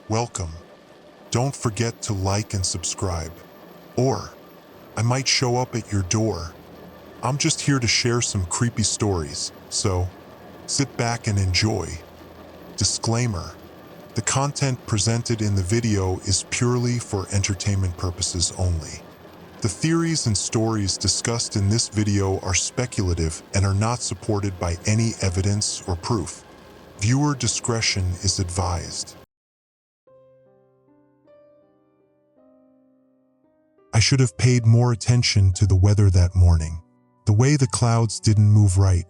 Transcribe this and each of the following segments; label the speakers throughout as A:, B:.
A: welcome. Don't forget to like and subscribe. Or, I might show up at your door. I'm just here to share some creepy stories, so sit back and enjoy. Disclaimer: the content presented in the video is purely for entertainment purposes only. The theories and stories discussed in this video are speculative and are not supported by any evidence or proof. Viewer discretion is advised. I should have paid more attention to the weather that morning. The way the clouds didn't move right.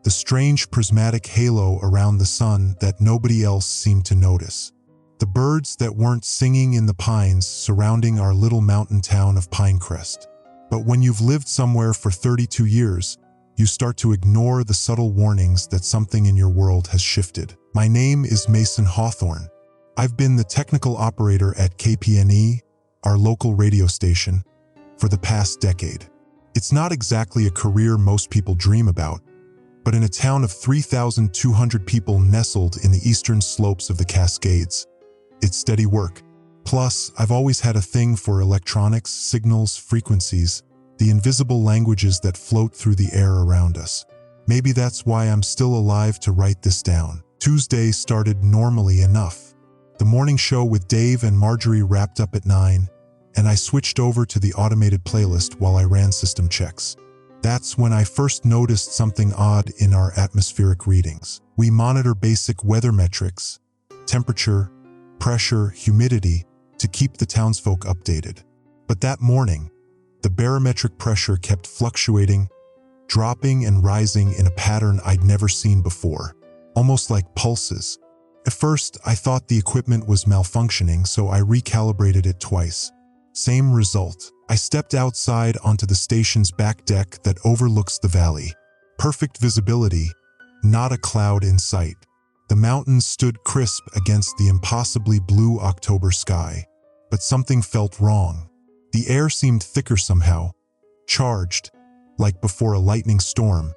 A: The strange prismatic halo around the sun that nobody else seemed to notice. The birds that weren't singing in the pines surrounding our little mountain town of Pinecrest. But when you've lived somewhere for 32 years, you start to ignore the subtle warnings that something in your world has shifted. My name is Mason Hawthorne. I've been the technical operator at KPNE, our local radio station, for the past decade. It's not exactly a career most people dream about, but in a town of 3,200 people nestled in the eastern slopes of the Cascades, it's steady work. Plus, I've always had a thing for electronics, signals, frequencies, the invisible languages that float through the air around us. Maybe that's why I'm still alive to write this down. Tuesday started normally enough. The morning show with Dave and Marjorie wrapped up at 9, and I switched over to the automated playlist while I ran system checks. That's when I first noticed something odd in our atmospheric readings. We monitor basic weather metrics, temperature, pressure, humidity, to keep the townsfolk updated. But that morning, the barometric pressure kept fluctuating, dropping and rising in a pattern I'd never seen before, almost like pulses. At first, I thought the equipment was malfunctioning, so I recalibrated it twice. Same result. I stepped outside onto the station's back deck that overlooks the valley. Perfect visibility, not a cloud in sight. The mountains stood crisp against the impossibly blue October sky. But something felt wrong. The air seemed thicker somehow, charged, like before a lightning storm,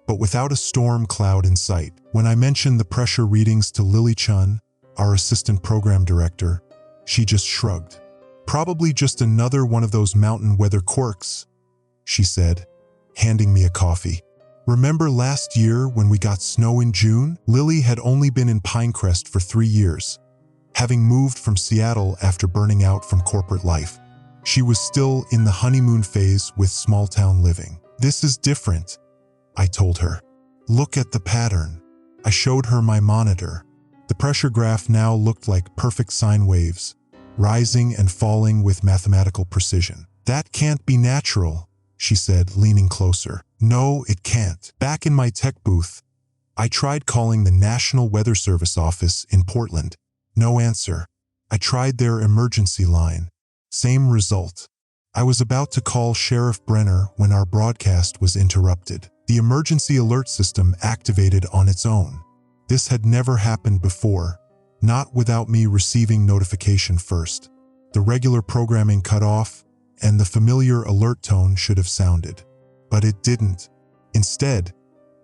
A: but without a storm cloud in sight. When I mentioned the pressure readings to Lily Chun, our assistant program director, she just shrugged. Probably just another one of those mountain weather quirks, she said, handing me a coffee. Remember last year when we got snow in June? Lily had only been in Pinecrest for 3 years, having moved from Seattle after burning out from corporate life. She was still in the honeymoon phase with small-town living. This is different, I told her. Look at the pattern. I showed her my monitor. The pressure graph now looked like perfect sine waves, rising and falling with mathematical precision. That can't be natural, she said, leaning closer. No, it can't. Back in my tech booth, I tried calling the National Weather Service office in Portland. No answer. I tried their emergency line. Same result. I was about to call Sheriff Brenner when our broadcast was interrupted. The emergency alert system activated on its own. This had never happened before, not without me receiving notification first. The regular programming cut off, and the familiar alert tone should have sounded. But it didn't. Instead,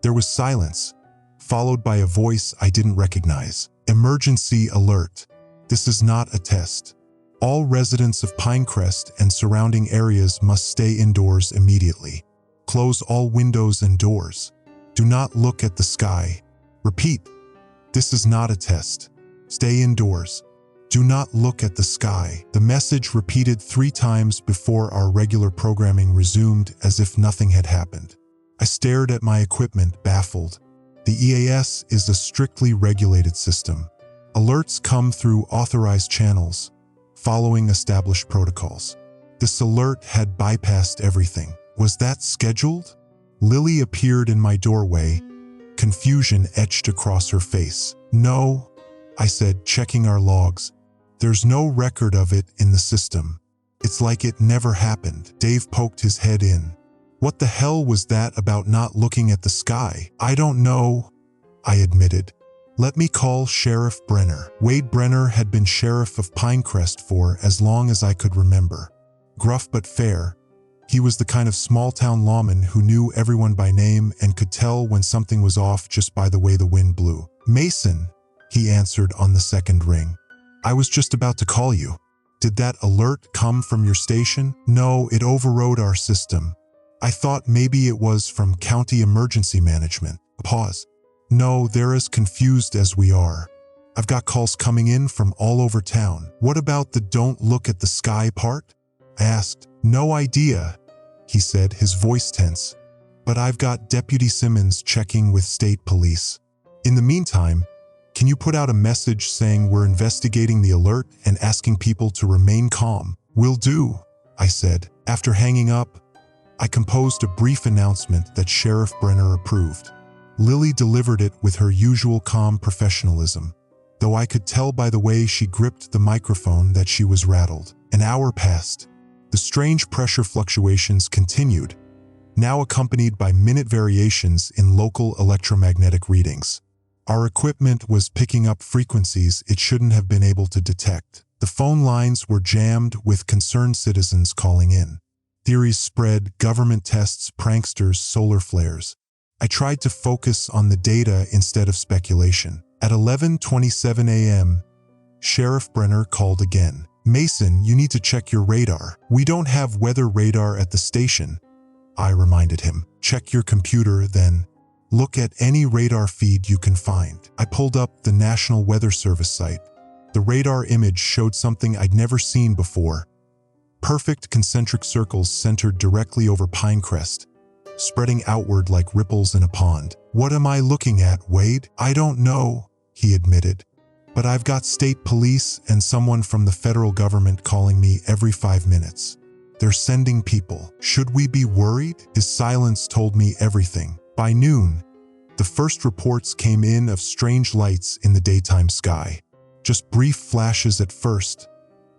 A: there was silence, followed by a voice I didn't recognize. Emergency alert. This is not a test. All residents of Pinecrest and surrounding areas must stay indoors immediately. Close all windows and doors. Do not look at the sky. Repeat, this is not a test. Stay indoors. Do not look at the sky. The message repeated 3 times before our regular programming resumed as if nothing had happened. I stared at my equipment, baffled. The EAS is a strictly regulated system. Alerts come through authorized channels, following established protocols. This alert had bypassed everything. Was that scheduled? Lily appeared in my doorway, confusion etched across her face. No, I said, checking our logs. There's no record of it in the system. It's like it never happened. Dave poked his head in. What the hell was that about not looking at the sky? I don't know, I admitted. Let me call Sheriff Brenner. Wade Brenner had been sheriff of Pinecrest for as long as I could remember. Gruff but fair, he was the kind of small-town lawman who knew everyone by name and could tell when something was off just by the way the wind blew. Mason, he answered on the second ring. I was just about to call you. Did that alert come from your station? No, it overrode our system. I thought maybe it was from County Emergency Management. Pause. No, they're as confused as we are. I've got calls coming in from all over town. What about the don't look at the sky part? I asked. No idea, he said, his voice tense. But I've got Deputy Simmons checking with state police. In the meantime, can you put out a message saying we're investigating the alert and asking people to remain calm? Will do, I said. After hanging up, I composed a brief announcement that Sheriff Brenner approved. Lily delivered it with her usual calm professionalism, though I could tell by the way she gripped the microphone that she was rattled. An hour passed. The strange pressure fluctuations continued, now accompanied by minute variations in local electromagnetic readings. Our equipment was picking up frequencies it shouldn't have been able to detect. The phone lines were jammed with concerned citizens calling in. Theories spread, government tests, pranksters, solar flares. I tried to focus on the data instead of speculation. At 11:27 a.m., Sheriff Brenner called again. Mason, you need to check your radar. We don't have weather radar at the station, I reminded him. Check your computer, then. Look at any radar feed you can find. I pulled up the National Weather Service site. The radar image showed something I'd never seen before. Perfect concentric circles centered directly over Pinecrest, spreading outward like ripples in a pond. What am I looking at, Wade? I don't know, he admitted. But I've got state police and someone from the federal government calling me every 5 minutes. They're sending people. Should we be worried? His silence told me everything. By noon, the first reports came in of strange lights in the daytime sky. Just brief flashes at first,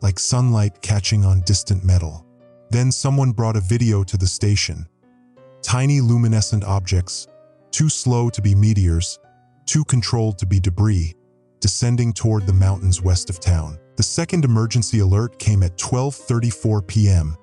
A: like sunlight catching on distant metal. Then someone brought a video to the station. Tiny luminescent objects, too slow to be meteors, too controlled to be debris, descending toward the mountains west of town. The second emergency alert came at 12:34 p.m.,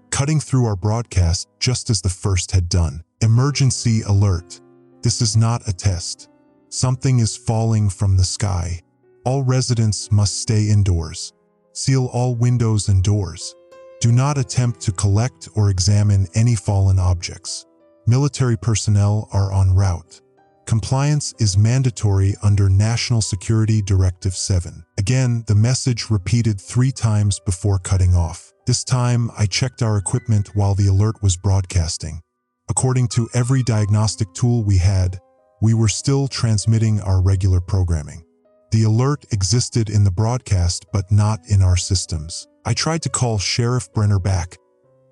A: cutting through our broadcast just as the first had done. Emergency alert. This is not a test. Something is falling from the sky. All residents must stay indoors. Seal all windows and doors. Do not attempt to collect or examine any fallen objects. Military personnel are en route. Compliance is mandatory under National Security Directive 7. Again, the message repeated 3 times before cutting off. This time, I checked our equipment while the alert was broadcasting. According to every diagnostic tool we had, we were still transmitting our regular programming. The alert existed in the broadcast, but not in our systems. I tried to call Sheriff Brenner back,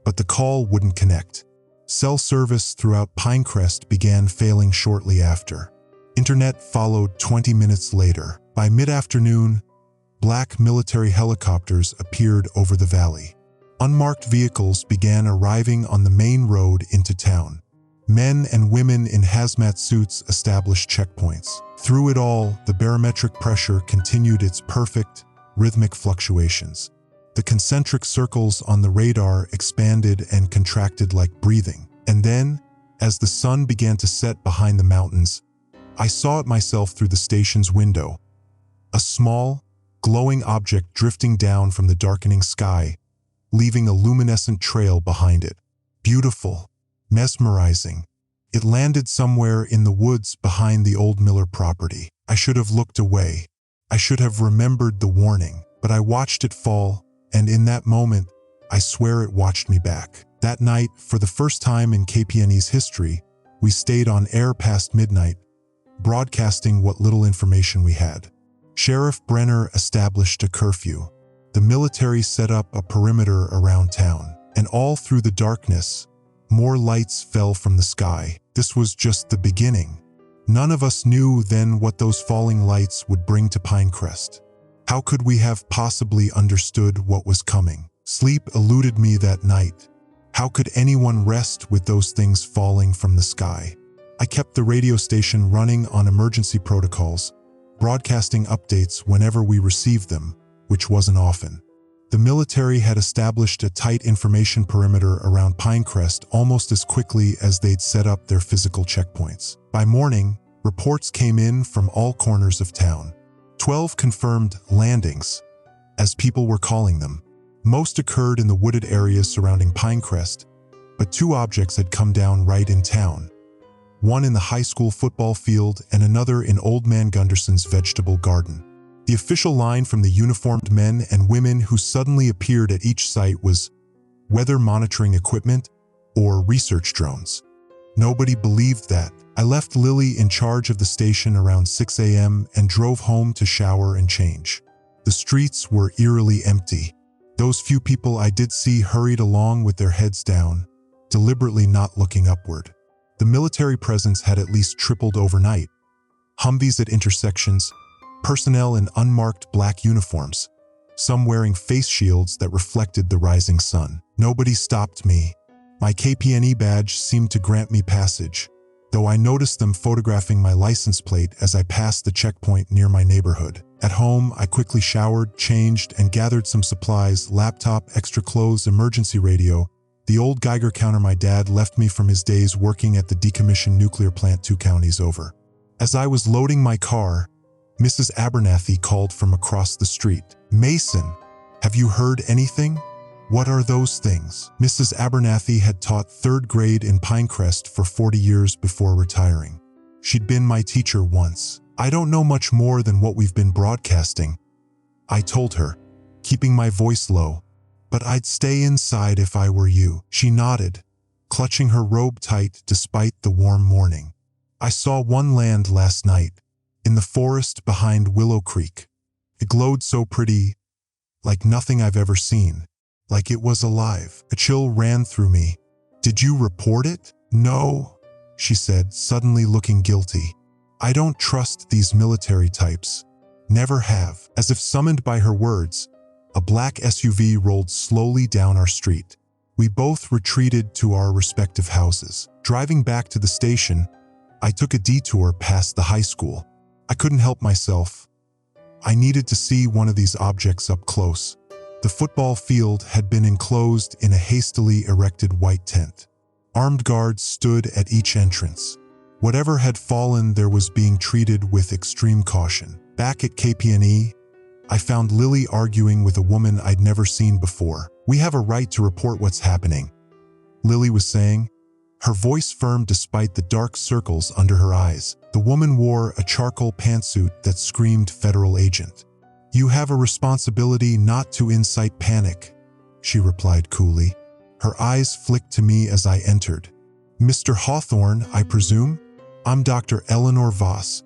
A: but the call wouldn't connect. Cell service throughout Pinecrest began failing shortly after. Internet followed 20 minutes later. By mid-afternoon, black military helicopters appeared over the valley. Unmarked vehicles began arriving on the main road into town. Men and women in hazmat suits established checkpoints. Through it all, the barometric pressure continued its perfect, rhythmic fluctuations. The concentric circles on the radar expanded and contracted like breathing. And then, as the sun began to set behind the mountains, I saw it myself through the station's window. A small, glowing object drifting down from the darkening sky, leaving a luminescent trail behind it. Beautiful, mesmerizing. It landed somewhere in the woods behind the old Miller property. I should have looked away. I should have remembered the warning, but I watched it fall, and in that moment, I swear it watched me back. That night, for the first time in KPNE's history, we stayed on air past midnight, broadcasting what little information we had. Sheriff Brenner established a curfew. The military set up a perimeter around town, and all through the darkness, more lights fell from the sky. This was just the beginning. None of us knew then what those falling lights would bring to Pinecrest. How could we have possibly understood what was coming? Sleep eluded me that night. How could anyone rest with those things falling from the sky? I kept the radio station running on emergency protocols, broadcasting updates whenever we received them, which wasn't often. The military had established a tight information perimeter around Pinecrest almost as quickly as they'd set up their physical checkpoints. By morning, reports came in from all corners of town. 12 confirmed landings, as people were calling them. Most occurred in the wooded areas surrounding Pinecrest, but 2 objects had come down right in town. One in the high school football field and another in Old Man Gunderson's vegetable garden. The official line from the uniformed men and women who suddenly appeared at each site was weather monitoring equipment or research drones. Nobody believed that. I left Lily in charge of the station around 6 a.m. and drove home to shower and change. The streets were eerily empty. Those few people I did see hurried along with their heads down, deliberately not looking upward. The military presence had at least tripled overnight. Humvees at intersections, personnel in unmarked black uniforms, some wearing face shields that reflected the rising sun. Nobody stopped me. My KPNE badge seemed to grant me passage, though I noticed them photographing my license plate as I passed the checkpoint near my neighborhood. At home, I quickly showered, changed, and gathered some supplies: laptop, extra clothes, emergency radio, the old Geiger counter my dad left me from his days working at the decommissioned nuclear plant 2 counties over. As I was loading my car, Mrs. Abernathy called from across the street. "Mason, have you heard anything?" "What are those things?" Mrs. Abernathy had taught 3rd grade in Pinecrest for 40 years before retiring. She'd been my teacher once. "I don't know much more than what we've been broadcasting," I told her, keeping my voice low. "But I'd stay inside if I were you." She nodded, clutching her robe tight despite the warm morning. "I saw one land last night, in the forest behind Willow Creek. It glowed so pretty, like nothing I've ever seen, like it was alive." A chill ran through me. "Did you report it?" "No," she said, suddenly looking guilty. "I don't trust these military types. Never have." As if summoned by her words, a black SUV rolled slowly down our street. We both retreated to our respective houses. Driving back to the station, I took a detour past the high school. I couldn't help myself. I needed to see one of these objects up close. The football field had been enclosed in a hastily erected white tent. Armed guards stood at each entrance. Whatever had fallen there was being treated with extreme caution. Back at KPNE, I found Lily arguing with a woman I'd never seen before. "We have a right to report what's happening," Lily was saying, her voice firm despite the dark circles under her eyes. The woman wore a charcoal pantsuit that screamed federal agent. "You have a responsibility not to incite panic," she replied coolly. Her eyes flicked to me as I entered. "Mr. Hawthorne, I presume?" "I'm Dr. Eleanor Voss,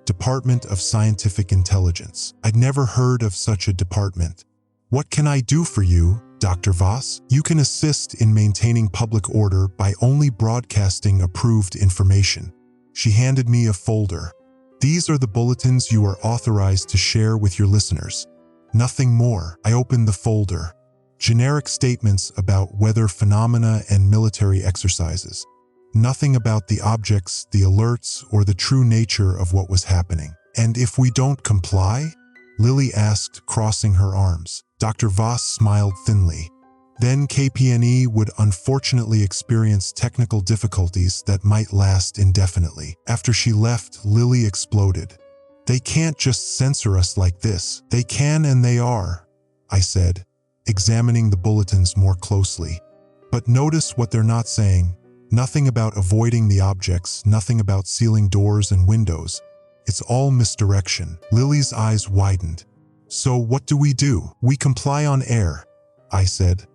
A: Department of Scientific Intelligence." I'd never heard of such a department. "What can I do for you, Dr. Voss?" "You can assist in maintaining public order by only broadcasting approved information." She handed me a folder. "These are the bulletins you are authorized to share with your listeners. Nothing more." I opened the folder. Generic statements about weather phenomena and military exercises. Nothing about the objects, the alerts, or the true nature of what was happening. "And if we don't comply?" Lily asked, crossing her arms. Dr. Voss smiled thinly. "Then KPNE would unfortunately experience technical difficulties that might last indefinitely." After she left, Lily exploded. "They can't just censor us like this." "They can and they are," I said, examining the bulletins more closely. "But notice what they're not saying. Nothing about avoiding the objects, nothing about sealing doors and windows. It's all misdirection." Lily's eyes widened. "So what do? "We comply on air," I said,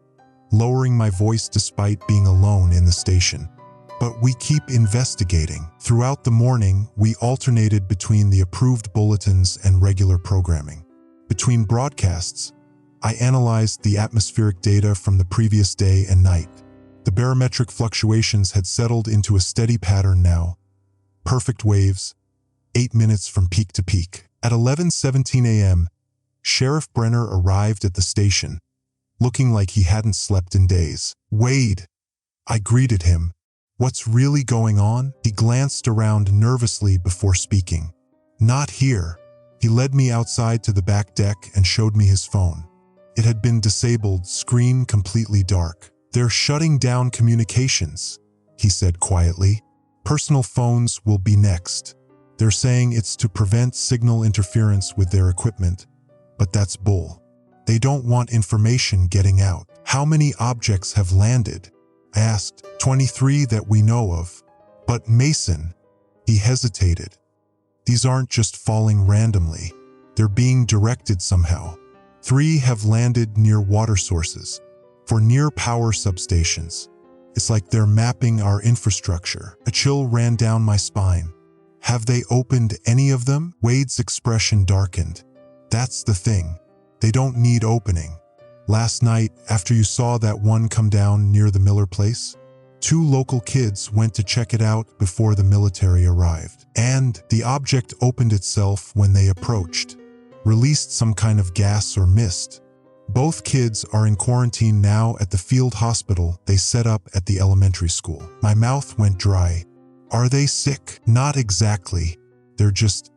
A: lowering my voice despite being alone in the station. "But we keep investigating." Throughout the morning, we alternated between the approved bulletins and regular programming. Between broadcasts, I analyzed the atmospheric data from the previous day and night. The barometric fluctuations had settled into a steady pattern now. Perfect waves, 8 minutes from peak to peak. At 11:17 a.m., Sheriff Brenner arrived at the station, looking like he hadn't slept in days. "Wade," I greeted him. "What's really going on?" He glanced around nervously before speaking. "Not here." He led me outside to the back deck and showed me his phone. It had been disabled, screen completely dark. "They're shutting down communications," he said quietly. "Personal phones will be next. They're saying it's to prevent signal interference with their equipment, but that's bull." They don't want information getting out. How many objects have landed? I asked. 23 that we know of. But Mason, he hesitated. These aren't just falling randomly. They're being directed somehow. 3 have landed near water sources, for near power substations. It's like they're mapping our infrastructure. A chill ran down my spine. Have they opened any of them? Wade's expression darkened. That's the thing. They don't need opening. Last night, after you saw that one come down near the Miller place, 2 local kids went to check it out before the military arrived. And the object opened itself when they approached. Released some kind of gas or mist. Both kids are in quarantine now at the field hospital they set up at the elementary school. My mouth went dry. Are they sick? Not exactly. They're just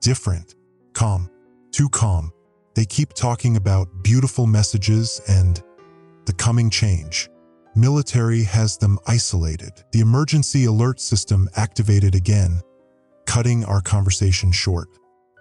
A: different. Calm. Too calm. They keep talking about beautiful messages and the coming change. Military has them isolated. The emergency alert system activated again, cutting our conversation short.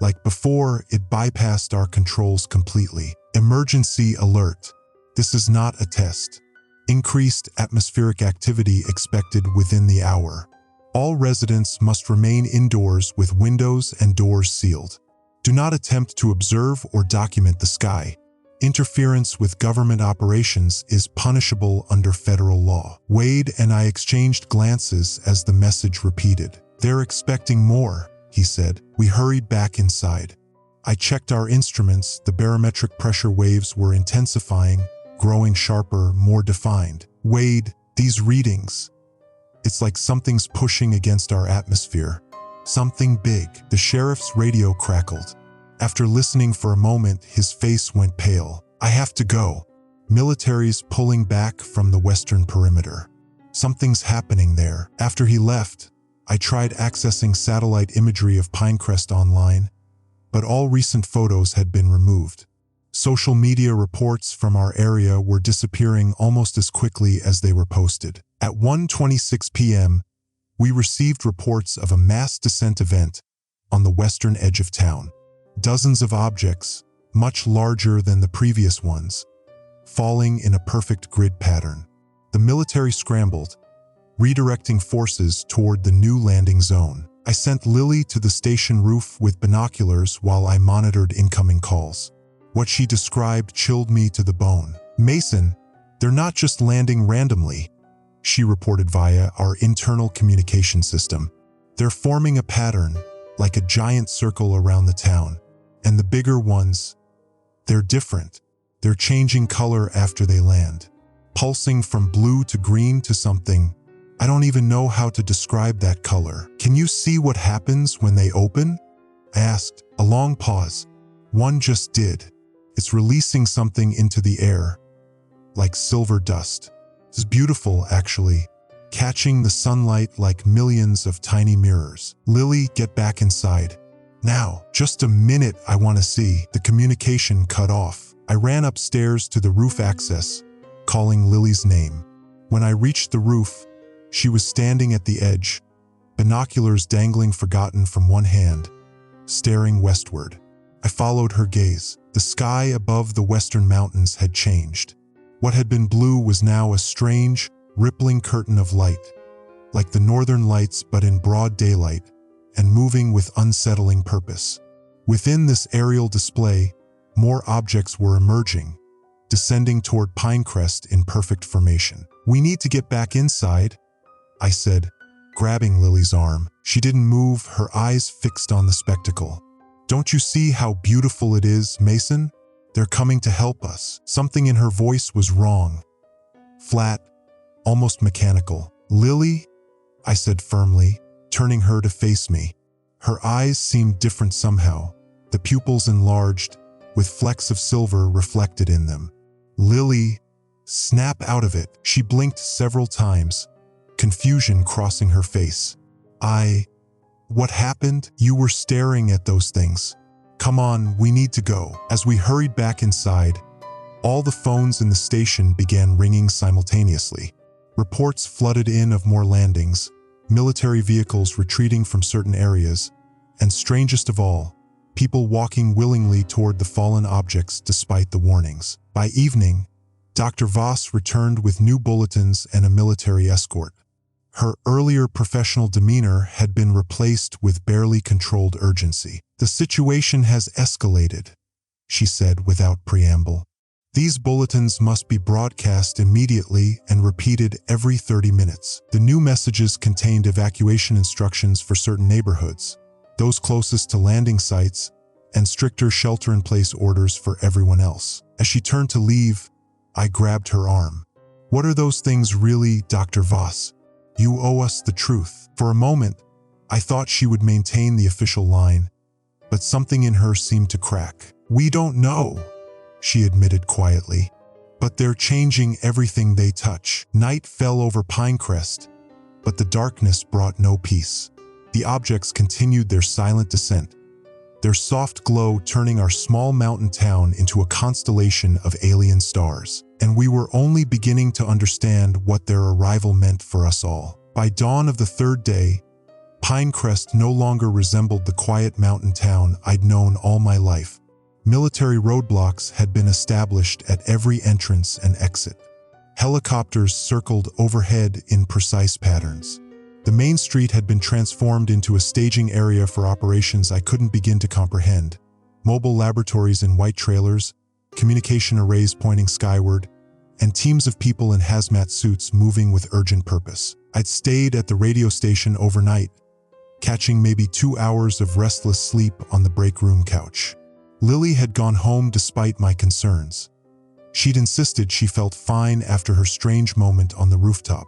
A: Like before, it bypassed our controls completely. Emergency alert. This is not a test. Increased atmospheric activity expected within the hour. All residents must remain indoors with windows and doors sealed. Do not attempt to observe or document the sky. Interference with government operations is punishable under federal law. Wade and I exchanged glances as the message repeated. They're expecting more, he said. We hurried back inside. I checked our instruments. The barometric pressure waves were intensifying, growing sharper, more defined. Wade, these readings. It's like something's pushing against our atmosphere. Something big. The sheriff's radio crackled. After listening for a moment, his face went pale. I have to go. Military's pulling back from the western perimeter. Something's happening there. After he left, I tried accessing satellite imagery of Pinecrest online, but all recent photos had been removed. Social media reports from our area were disappearing almost as quickly as they were posted. At 1:26 p.m., we received reports of a mass descent event on the western edge of town. Dozens of objects, much larger than the previous ones, falling in a perfect grid pattern. The military scrambled, redirecting forces toward the new landing zone. I sent Lily to the station roof with binoculars while I monitored incoming calls. What she described chilled me to the bone. Mason, they're not just landing randomly, she reported via our internal communication system. They're forming a pattern, like a giant circle around the town. And the bigger ones, they're different. They're changing color after they land, pulsing from blue to green to something. I don't even know how to describe that color. Can you see what happens when they open? I asked. A long pause. One just did. It's releasing something into the air, like silver dust. It's beautiful, actually, catching the sunlight like millions of tiny mirrors. Lily, get back inside. Now, just a minute, I want to see. The communication cut off. I ran upstairs to the roof access, calling Lily's name. When I reached the roof, she was standing at the edge, binoculars dangling forgotten from one hand, staring westward. I followed her gaze. The sky above the western mountains had changed. What had been blue was now a strange, rippling curtain of light, like the northern lights but in broad daylight, and moving with unsettling purpose. Within this aerial display, more objects were emerging, descending toward Pinecrest in perfect formation. We need to get back inside, I said, grabbing Lily's arm. She didn't move, her eyes fixed on the spectacle. Don't you see how beautiful it is, Mason? They're coming to help us. Something in her voice was wrong. Flat, almost mechanical. Lily, I said firmly, turning her to face me. Her eyes seemed different somehow, the pupils enlarged, with flecks of silver reflected in them. Lily, snap out of it. She blinked several times, confusion crossing her face. What happened? You were staring at those things. Come on, we need to go. As we hurried back inside, all the phones in the station began ringing simultaneously. Reports flooded in of more landings, military vehicles retreating from certain areas, and strangest of all, people walking willingly toward the fallen objects despite the warnings. By evening, Dr. Voss returned with new bulletins and a military escort. Her earlier professional demeanor had been replaced with barely controlled urgency. "The situation has escalated," she said without preamble. "These bulletins must be broadcast immediately and repeated every 30 minutes. The new messages contained evacuation instructions for certain neighborhoods, those closest to landing sites, and stricter shelter-in-place orders for everyone else." As she turned to leave, I grabbed her arm. "What are those things really, Dr. Voss? You owe us the truth." For a moment, I thought she would maintain the official line, but something in her seemed to crack. "We don't know," she admitted quietly, "but they're changing everything they touch." Night fell over Pinecrest, but the darkness brought no peace. The objects continued their silent descent, their soft glow turning our small mountain town into a constellation of alien stars. And we were only beginning to understand what their arrival meant for us all. By dawn of the third day, Pinecrest no longer resembled the quiet mountain town I'd known all my life. Military roadblocks had been established at every entrance and exit. Helicopters circled overhead in precise patterns. The main street had been transformed into a staging area for operations I couldn't begin to comprehend. Mobile laboratories in white trailers, communication arrays pointing skyward, and teams of people in hazmat suits moving with urgent purpose. I'd stayed at the radio station overnight, catching maybe 2 hours of restless sleep on the break room couch. Lily had gone home despite my concerns. She'd insisted she felt fine after her strange moment on the rooftop.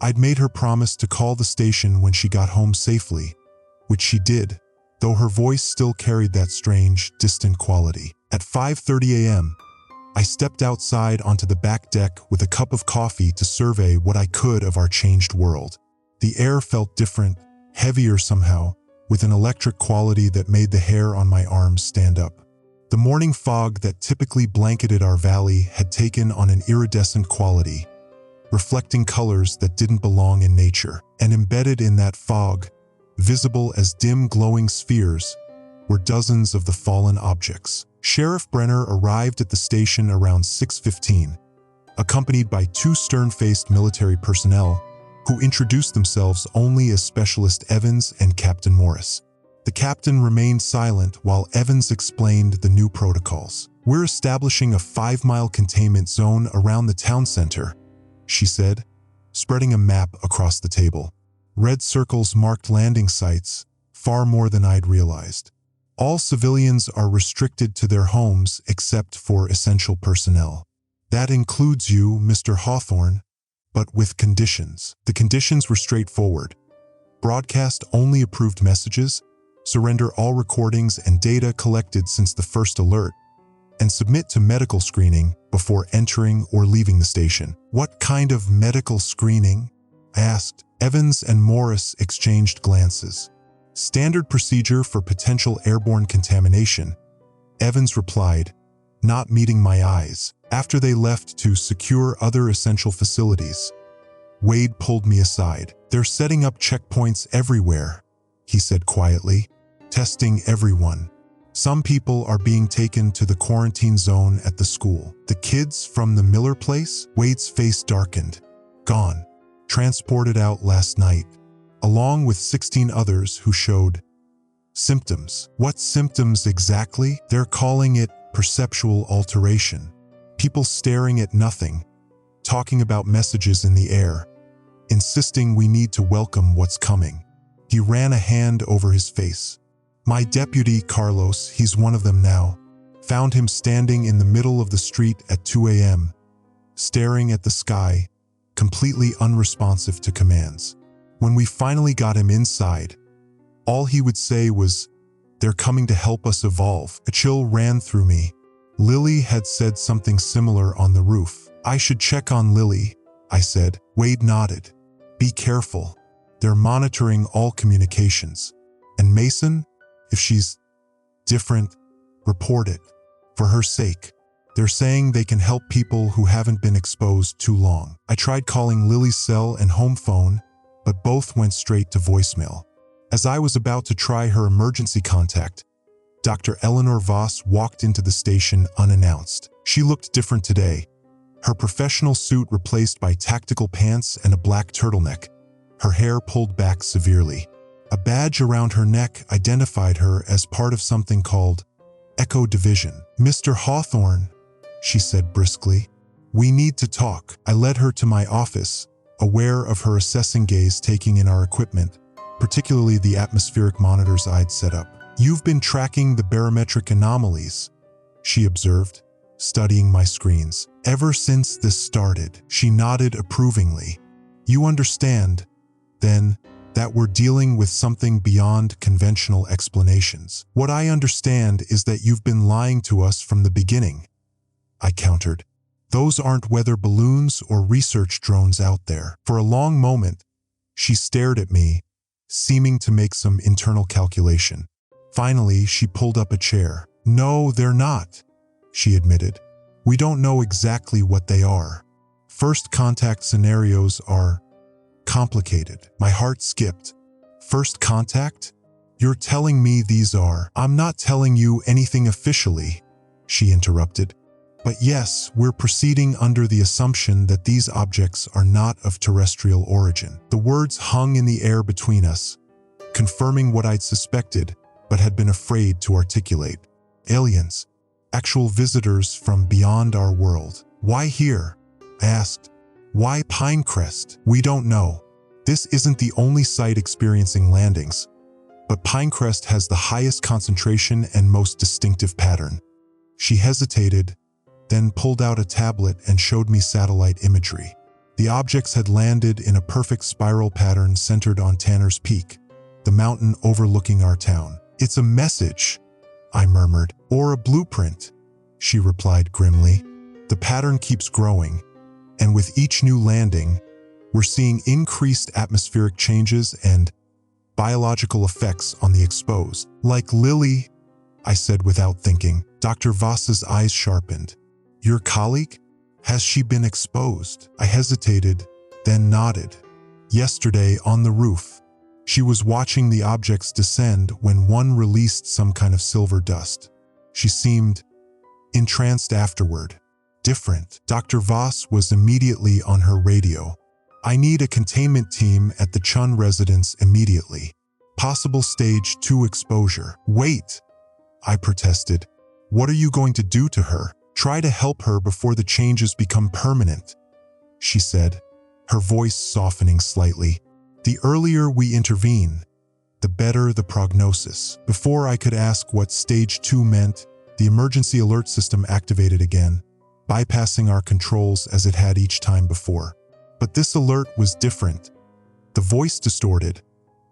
A: I'd made her promise to call the station when she got home safely, which she did, though her voice still carried that strange, distant quality. At 5:30 a.m., I stepped outside onto the back deck with a cup of coffee to survey what I could of our changed world. The air felt different, heavier somehow, with an electric quality that made the hair on my arms stand up. The morning fog that typically blanketed our valley had taken on an iridescent quality, reflecting colors that didn't belong in nature. And embedded in that fog, visible as dim glowing spheres, were dozens of the fallen objects. Sheriff Brenner arrived at the station around 6:15, accompanied by 2 stern-faced military personnel who introduced themselves only as Specialist Evans and Captain Morris. The captain remained silent while Evans explained the new protocols. "We're establishing a 5-mile containment zone around the town center," she said, spreading a map across the table. Red circles marked landing sites, far more than I'd realized. "All civilians are restricted to their homes except for essential personnel. That includes you, Mr. Hawthorne, but with conditions." The conditions were straightforward. Broadcast only approved messages, surrender all recordings and data collected since the first alert, and submit to medical screening before entering or leaving the station. "What kind of medical screening?" I asked. Evans and Morris exchanged glances. "Standard procedure for potential airborne contamination," Evans replied, not meeting my eyes. After they left to secure other essential facilities, Wade pulled me aside. "They're setting up checkpoints everywhere," he said quietly, "testing everyone. Some people are being taken to the quarantine zone at the school." "The kids from the Miller place?" Wade's face darkened. "Gone. Transported out last night, along with 16 others who showed symptoms." "What symptoms exactly?" "They're calling it perceptual alteration. People staring at nothing, talking about messages in the air, insisting we need to welcome what's coming." He ran a hand over his face. "My deputy, Carlos, he's one of them now, found him standing in the middle of the street at 2 a.m., staring at the sky, completely unresponsive to commands. When we finally got him inside, all he would say was, 'They're coming to help us evolve.'" A chill ran through me. Lily had said something similar on the roof. "I should check on Lily," I said. Wade nodded. "Be careful. They're monitoring all communications. And Mason, if she's different, report it. For her sake. They're saying they can help people who haven't been exposed too long." I tried calling Lily's cell and home phone, but both went straight to voicemail. As I was about to try her emergency contact, Dr. Eleanor Voss walked into the station unannounced. She looked different today. Her professional suit replaced by tactical pants and a black turtleneck, her hair pulled back severely. A badge around her neck identified her as part of something called Echo Division. "Mr. Hawthorne," she said briskly, "we need to talk." I led her to my office, aware of her assessing gaze taking in our equipment, particularly the atmospheric monitors I'd set up. "You've been tracking the barometric anomalies," she observed, studying my screens. "Ever since this started." She nodded approvingly. "You understand, then, that we're dealing with something beyond conventional explanations." "What I understand is that you've been lying to us from the beginning," I countered. "Those aren't weather balloons or research drones out there." For a long moment, she stared at me, seeming to make some internal calculation. Finally, she pulled up a chair. "No, they're not," she admitted. "We don't know exactly what they are. First contact scenarios are complicated." My heart skipped. "First contact? You're telling me these are—" "I'm not telling you anything officially," she interrupted. "But yes, we're proceeding under the assumption that these objects are not of terrestrial origin." The words hung in the air between us, confirming what I'd suspected but had been afraid to articulate. Aliens. Actual visitors from beyond our world. "Why here?" I asked. "Why Pinecrest?" "We don't know. This isn't the only site experiencing landings, but Pinecrest has the highest concentration and most distinctive pattern." She hesitated, then pulled out a tablet and showed me satellite imagery. The objects had landed in a perfect spiral pattern centered on Tanner's Peak, the mountain overlooking our town. "It's a message," I murmured. "Or a blueprint," she replied grimly. "The pattern keeps growing, and with each new landing, we're seeing increased atmospheric changes and biological effects on the exposed." "Like Lily," I said without thinking. Dr. Voss's eyes sharpened. "Your colleague? Has she been exposed?" I hesitated, then nodded. "Yesterday on the roof. She was watching the objects descend when one released some kind of silver dust. She seemed entranced afterward. Different." Dr. Voss was immediately on her radio. "I need a containment team at the Chun residence immediately. Possible stage 2 exposure." "Wait," I protested. "What are you going to do to her?" "Try to help her before the changes become permanent," she said, her voice softening slightly. "The earlier we intervene, the better the prognosis." Before I could ask what stage 2 meant, the emergency alert system activated again, bypassing our controls as it had each time before. But this alert was different. The voice distorted,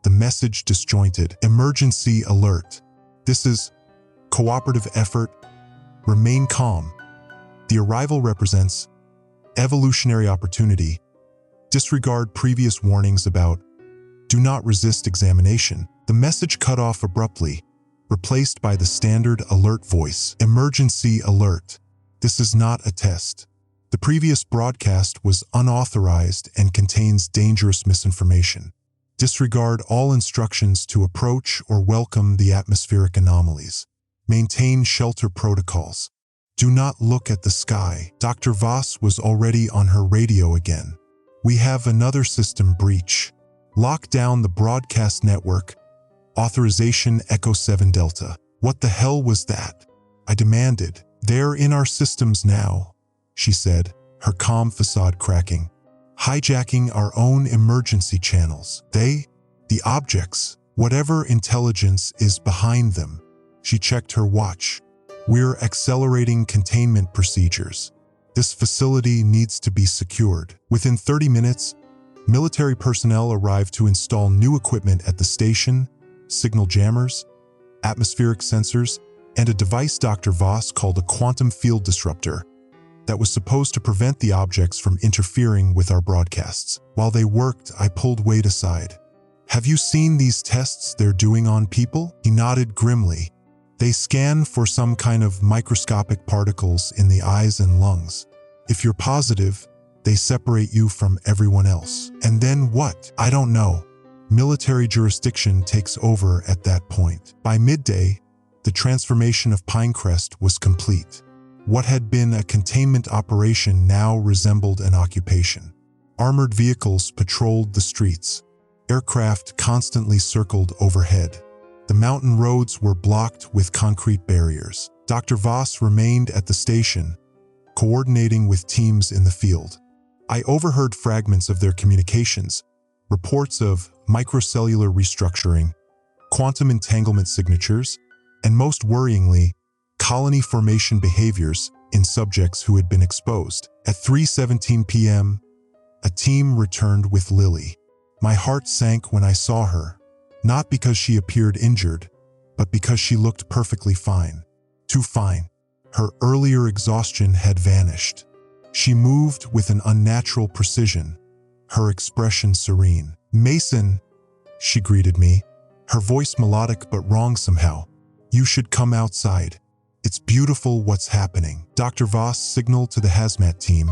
A: the message disjointed. "Emergency alert. This is cooperative effort. Remain calm. The arrival represents evolutionary opportunity. Disregard previous warnings about do not resist examination." The message cut off abruptly, replaced by the standard alert voice. "Emergency alert. This is not a test. The previous broadcast was unauthorized and contains dangerous misinformation. Disregard all instructions to approach or welcome the atmospheric anomalies. Maintain shelter protocols. Do not look at the sky." Dr. Voss was already on her radio again. "We have another system breach. Lock down the broadcast network. Authorization Echo 7 Delta." "What the hell was that?" I demanded. "They're in our systems now," she said, her calm facade cracking. "Hijacking our own emergency channels. The objects, whatever intelligence is behind them." She checked her watch. "We're accelerating containment procedures. This facility needs to be secured." Within 30 minutes, military personnel arrived to install new equipment at the station, signal jammers, atmospheric sensors, and a device Dr. Voss called a quantum field disruptor that was supposed to prevent the objects from interfering with our broadcasts. While they worked, I pulled Wade aside. "Have you seen these tests they're doing on people?" He nodded grimly. "They scan for some kind of microscopic particles in the eyes and lungs. If you're positive, they separate you from everyone else. And then what? I don't know. Military jurisdiction takes over at that point." By midday, The transformation of Pinecrest was complete. What had been a containment operation now resembled an occupation. Armored vehicles patrolled the streets. Aircraft constantly circled overhead. The mountain roads were blocked with concrete barriers. Dr. Voss remained at the station, coordinating with teams in the field. I overheard fragments of their communications, reports of microcellular restructuring, quantum entanglement signatures, and most worryingly, colony formation behaviors in subjects who had been exposed. At 3:17 p.m., a team returned with Lily. My heart sank when I saw her, not because she appeared injured, but because she looked perfectly fine. Too fine. Her earlier exhaustion had vanished. She moved with an unnatural precision, her expression serene. "Mason," she greeted me, her voice melodic but wrong somehow. "You should come outside. It's beautiful what's happening." Dr. Voss signaled to the hazmat team,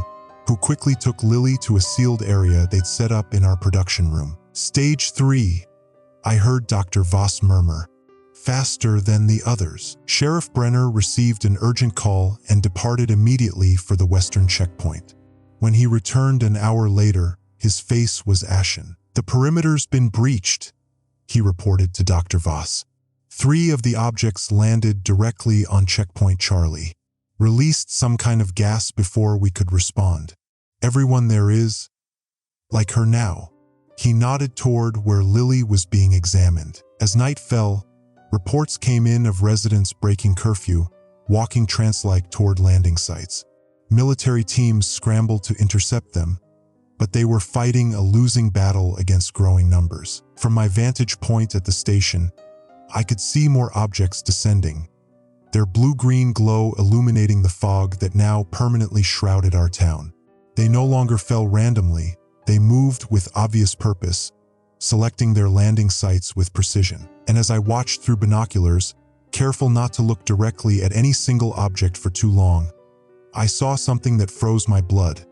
A: who quickly took Lily to a sealed area they'd set up in our production room. "Stage 3, I heard Dr. Voss murmur. "Faster than the others." Sheriff Brenner received an urgent call and departed immediately for the western checkpoint. When he returned an hour later, his face was ashen. "The perimeter's been breached," he reported to Dr. Voss. 3 of the objects landed directly on Checkpoint Charlie. Released some kind of gas before we could respond. "Everyone there is like her now." He nodded toward where Lily was being examined. As night fell, reports came in of residents breaking curfew, walking trance-like toward landing sites. Military teams scrambled to intercept them, but they were fighting a losing battle against growing numbers. From my vantage point at the station, I could see more objects descending, their blue-green glow illuminating the fog that now permanently shrouded our town. They no longer fell randomly, they moved with obvious purpose, selecting their landing sites with precision. And as I watched through binoculars, careful not to look directly at any single object for too long, I saw something that froze my blood.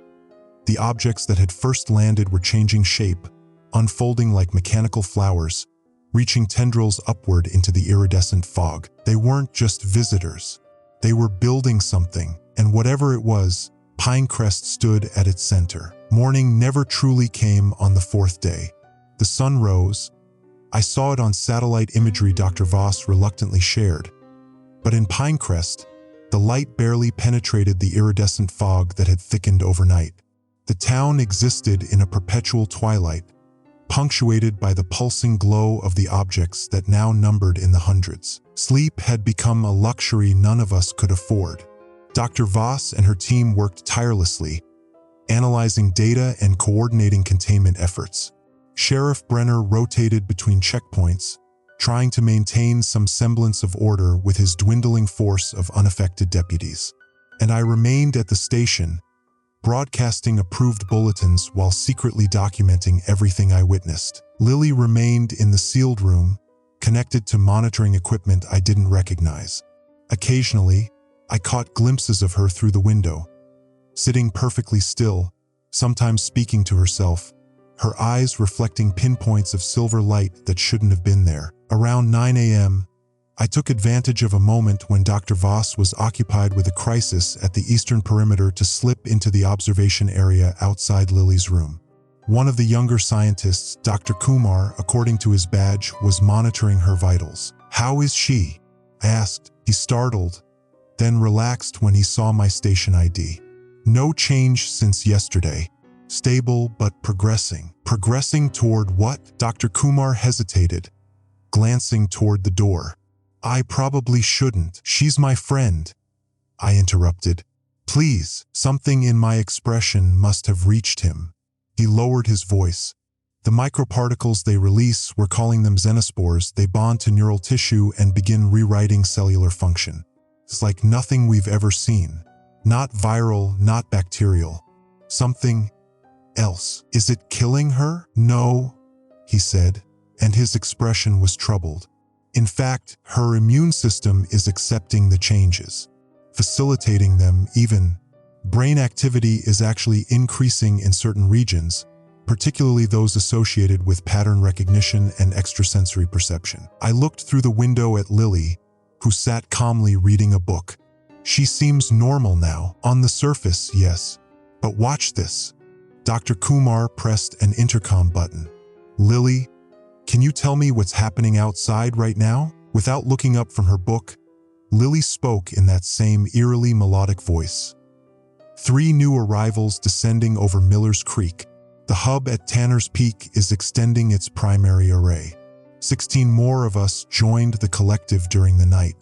A: The objects that had first landed were changing shape, unfolding like mechanical flowers, reaching tendrils upward into the iridescent fog. They weren't just visitors. They were building something, and whatever it was, Pinecrest stood at its center. Morning never truly came on the 4th day. The sun rose. I saw it on satellite imagery Dr. Voss reluctantly shared. But in Pinecrest, the light barely penetrated the iridescent fog that had thickened overnight. The town existed in a perpetual twilight, punctuated by the pulsing glow of the objects that now numbered in the hundreds. Sleep had become a luxury none of us could afford. Dr. Voss and her team worked tirelessly, analyzing data and coordinating containment efforts. Sheriff Brenner rotated between checkpoints, trying to maintain some semblance of order with his dwindling force of unaffected deputies. And I remained at the station, broadcasting approved bulletins while secretly documenting everything I witnessed. Lily remained in the sealed room, connected to monitoring equipment I didn't recognize. Occasionally, I caught glimpses of her through the window, sitting perfectly still, sometimes speaking to herself, her eyes reflecting pinpoints of silver light that shouldn't have been there. Around 9 a.m., I took advantage of a moment when Dr. Voss was occupied with a crisis at the eastern perimeter to slip into the observation area outside Lily's room. One of the younger scientists, Dr. Kumar, according to his badge, was monitoring her vitals. "How is she?" I asked. He startled, then relaxed when he saw my station ID. "No change since yesterday. Stable but progressing." "Progressing toward what?" Dr. Kumar hesitated, glancing toward the door. "I probably shouldn't. She's my friend," I interrupted. "Please." Something in my expression must have reached him. He lowered his voice. "The microparticles they release, we're calling them xenospores, they bond to neural tissue and begin rewriting cellular function. It's like nothing we've ever seen. Not viral, not bacterial. Something else. Is it killing her?" "No," he said, and his expression was troubled. "In fact, her immune system is accepting the changes, facilitating them even. Brain activity is actually increasing in certain regions, particularly those associated with pattern recognition and extrasensory perception." I looked through the window at Lily, who sat calmly reading a book. She seems normal now, on the surface, yes. But watch this. Dr. Kumar pressed an intercom button. Lily, can you tell me what's happening outside right now? Without looking up from her book, Lily spoke in that same eerily melodic voice. 3 new arrivals descending over Miller's Creek. The hub at Tanner's Peak is extending its primary array. 16 more of us joined the collective during the night.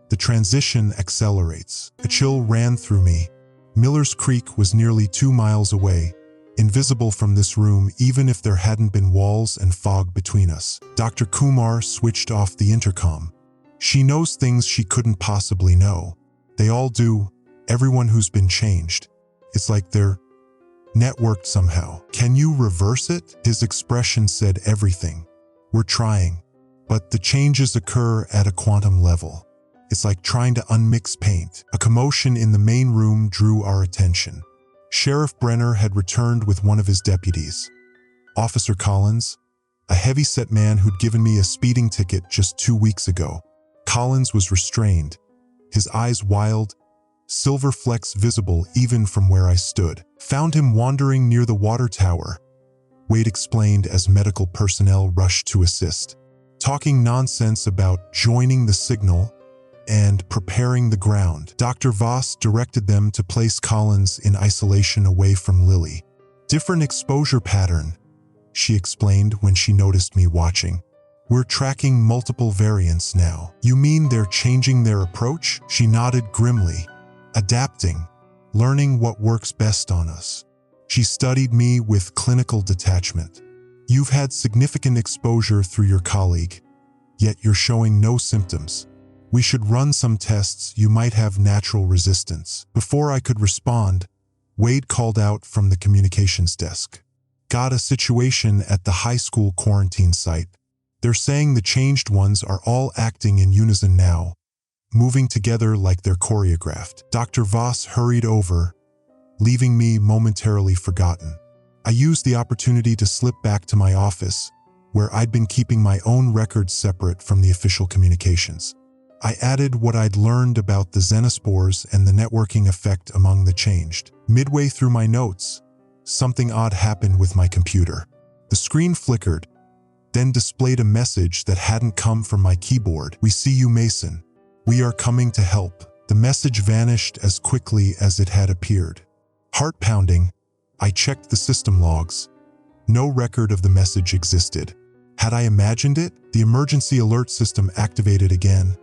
A: The transition accelerates. A chill ran through me. Miller's Creek was nearly 2 miles away, invisible from this room even if there hadn't been walls and fog between us. Dr. Kumar switched off the intercom. She knows things she couldn't possibly know. They all do, everyone who's been changed. It's like they're networked somehow. Can you reverse it? His expression said everything. We're trying, but the changes occur at a quantum level. It's like trying to unmix paint. A commotion in the main room drew our attention. Sheriff Brenner had returned with one of his deputies. Officer Collins, a heavy-set man who'd given me a speeding ticket just 2 weeks ago. Collins was restrained, his eyes wild, silver flecks visible even from where I stood. Found him wandering near the water tower, Wade explained as medical personnel rushed to assist. Talking nonsense about joining the signal and preparing the ground. Dr. Voss directed them to place Collins in isolation away from Lily. Different exposure pattern, she explained when she noticed me watching. We're tracking multiple variants now. You mean they're changing their approach? She nodded grimly. Adapting, learning what works best on us. She studied me with clinical detachment. You've had significant exposure through your colleague, yet you're showing no symptoms. We should run some tests. You might have natural resistance. Before I could respond, Wade called out from the communications desk. Got a situation at the high school quarantine site. They're saying the changed ones are all acting in unison now, moving together like they're choreographed. Dr. Voss hurried over, leaving me momentarily forgotten. I used the opportunity to slip back to my office, where I'd been keeping my own records separate from the official communications. I added what I'd learned about the xenospores and the networking effect among the changed. Midway through my notes, something odd happened with my computer. The screen flickered, then displayed a message that hadn't come from my keyboard. We see you, Mason. We are coming to help. The message vanished as quickly as it had appeared. Heart pounding, I checked the system logs. No record of the message existed. Had I imagined it? The emergency alert system activated again,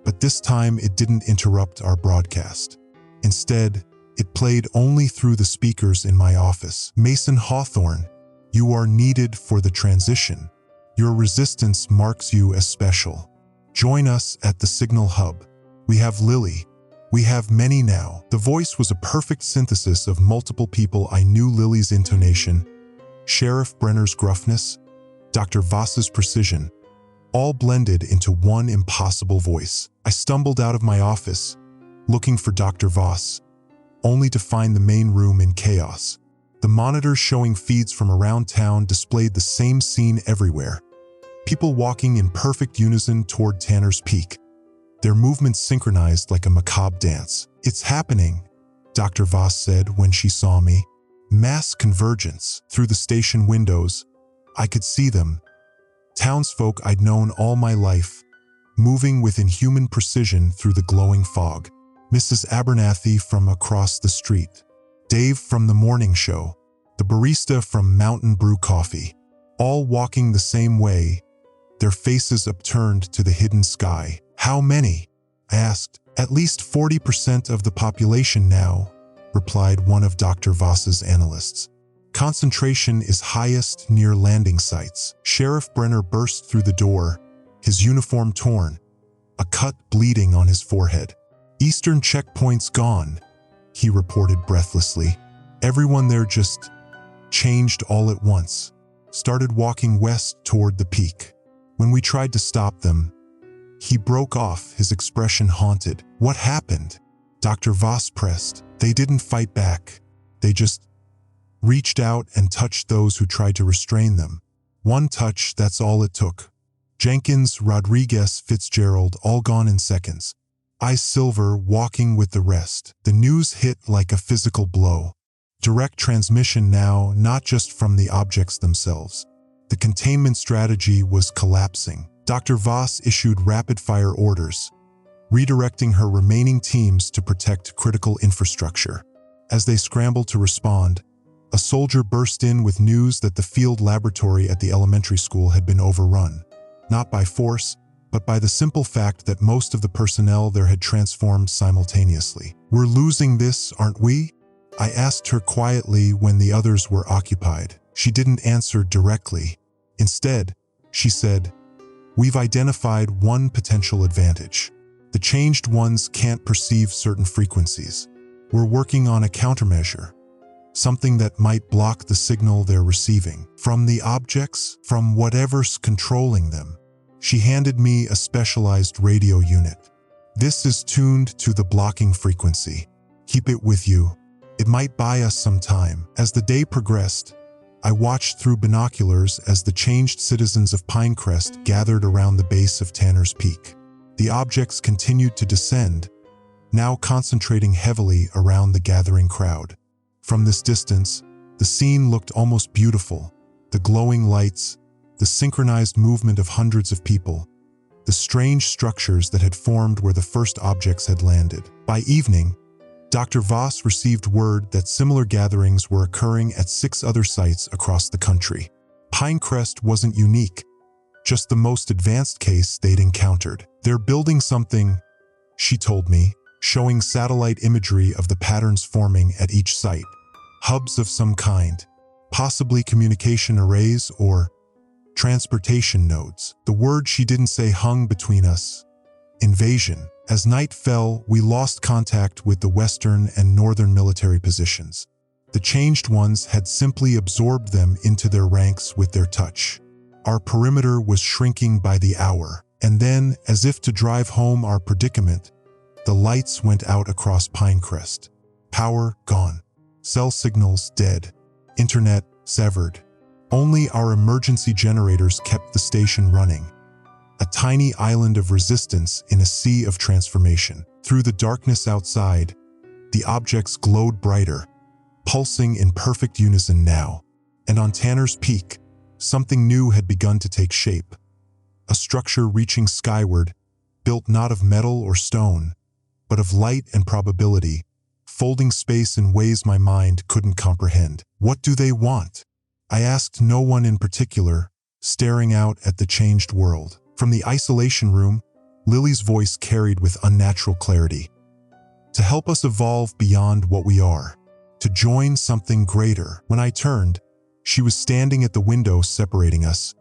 A: but this time it didn't interrupt our broadcast. Instead, it played only through the speakers in my office. Mason Hawthorne, you are needed for the transition. Your resistance marks you as special. Join us at the Signal Hub. We have Lily. We have many now. The voice was a perfect synthesis of multiple people. I knew Lily's intonation, Sheriff Brenner's gruffness, Dr. Voss's precision, all blended into one impossible voice. I stumbled out of my office, looking for Dr. Voss, only to find the main room in chaos. The monitors showing feeds from around town displayed the same scene everywhere. People walking in perfect unison toward Tanner's Peak, their movements synchronized like a macabre dance. It's happening, Dr. Voss said when she saw me. Mass convergence. Through the station windows, I could see them. Townsfolk I'd known all my life, moving with inhuman precision through the glowing fog. Mrs. Abernathy from across the street, Dave from the morning show, the barista from Mountain Brew Coffee, all walking the same way, their faces upturned to the hidden sky. How many? I asked. At least 40% of the population now, replied one of Dr. Voss's analysts. Concentration is highest near landing sites. Sheriff Brenner burst through the door, his uniform torn, a cut bleeding on his forehead. Eastern checkpoint's gone, he reported breathlessly. Everyone there just changed all at once, started walking west toward the peak. When we tried to stop them, he broke off, his expression haunted. What happened? Dr. Voss pressed. They didn't fight back. They just reached out and touched those who tried to restrain them. One touch, that's all it took. Jenkins, Rodriguez, Fitzgerald, all gone in seconds. I Silver walking with the rest. The news hit like a physical blow. Direct transmission now, not just from the objects themselves. The containment strategy was collapsing. Dr. Voss issued rapid-fire orders, redirecting her remaining teams to protect critical infrastructure. As they scrambled to respond, a soldier burst in with news that the field laboratory at the elementary school had been overrun, not by force, but by the simple fact that most of the personnel there had transformed simultaneously. "We're losing this, aren't we?" I asked her quietly when the others were occupied. She didn't answer directly. Instead, she said, "We've identified one potential advantage. The changed ones can't perceive certain frequencies. We're working on a countermeasure, something that might block the signal they're receiving from the objects, from whatever's controlling them." She handed me a specialized radio unit. "This is tuned to the blocking frequency. Keep it with you. It might buy us some time." As the day progressed, I watched through binoculars as the changed citizens of Pinecrest gathered around the base of Tanner's Peak. The objects continued to descend, now concentrating heavily around the gathering crowd. From this distance, the scene looked almost beautiful. The glowing lights, the synchronized movement of hundreds of people, the strange structures that had formed where the first objects had landed. By evening, Dr. Voss received word that similar gatherings were occurring at 6 other sites across the country. Pinecrest wasn't unique, just the most advanced case they'd encountered. "They're building something," she told me, showing satellite imagery of the patterns forming at each site. Hubs of some kind, possibly communication arrays or transportation nodes. The word she didn't say hung between us: invasion. As night fell, we lost contact with the western and northern military positions. The changed ones had simply absorbed them into their ranks with their touch. Our perimeter was shrinking by the hour, and then, as if to drive home our predicament, the lights went out across Pinecrest. Power gone. Cell signals dead. Internet severed. Only our emergency generators kept the station running. A tiny island of resistance in a sea of transformation. Through the darkness outside, the objects glowed brighter, pulsing in perfect unison now. And on Tanner's Peak, something new had begun to take shape. A structure reaching skyward, built not of metal or stone, but of light and probability, folding space in ways my mind couldn't comprehend. "What do they want?" I asked no one in particular, staring out at the changed world. From the isolation room, Lily's voice carried with unnatural clarity. "To help us evolve beyond what we are. To join something greater." When I turned, she was standing at the window separating us,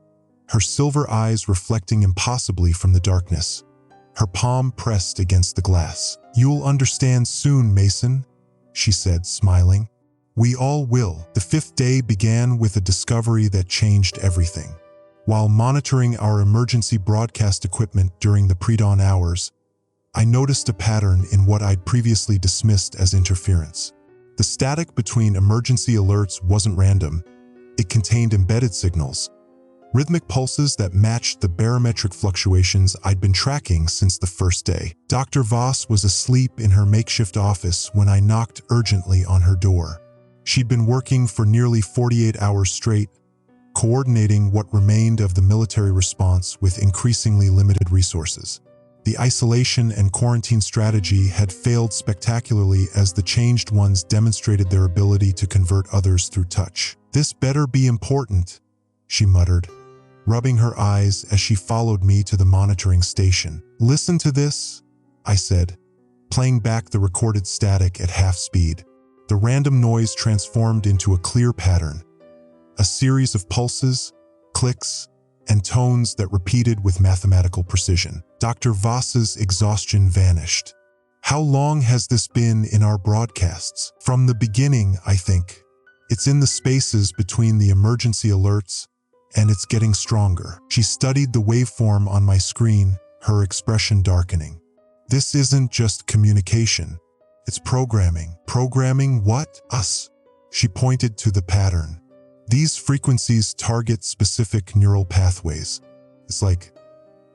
A: her silver eyes reflecting impossibly from the darkness, her palm pressed against the glass. "You'll understand soon, Mason," she said, smiling. "We all will." The 5th day began with a discovery that changed everything. While monitoring our emergency broadcast equipment during the pre-dawn hours, I noticed a pattern in what I'd previously dismissed as interference. The static between emergency alerts wasn't random. It contained embedded signals, rhythmic pulses that matched the barometric fluctuations I'd been tracking since the first day. Dr. Voss was asleep in her makeshift office when I knocked urgently on her door. She'd been working for nearly 48 hours straight, coordinating what remained of the military response with increasingly limited resources. The isolation and quarantine strategy had failed spectacularly as the changed ones demonstrated their ability to convert others through touch. "This better be important," she muttered, rubbing her eyes as she followed me to the monitoring station. "Listen to this," I said, playing back the recorded static at half speed. The random noise transformed into a clear pattern, a series of pulses, clicks, and tones that repeated with mathematical precision. Dr. Voss's exhaustion vanished. "How long has this been in our broadcasts?" "From the beginning, I think. It's in the spaces between the emergency alerts, and it's getting stronger." She studied the waveform on my screen, her expression darkening. "This isn't just communication. It's programming." "Programming what?" "Us." She pointed to the pattern. "These frequencies target specific neural pathways. It's like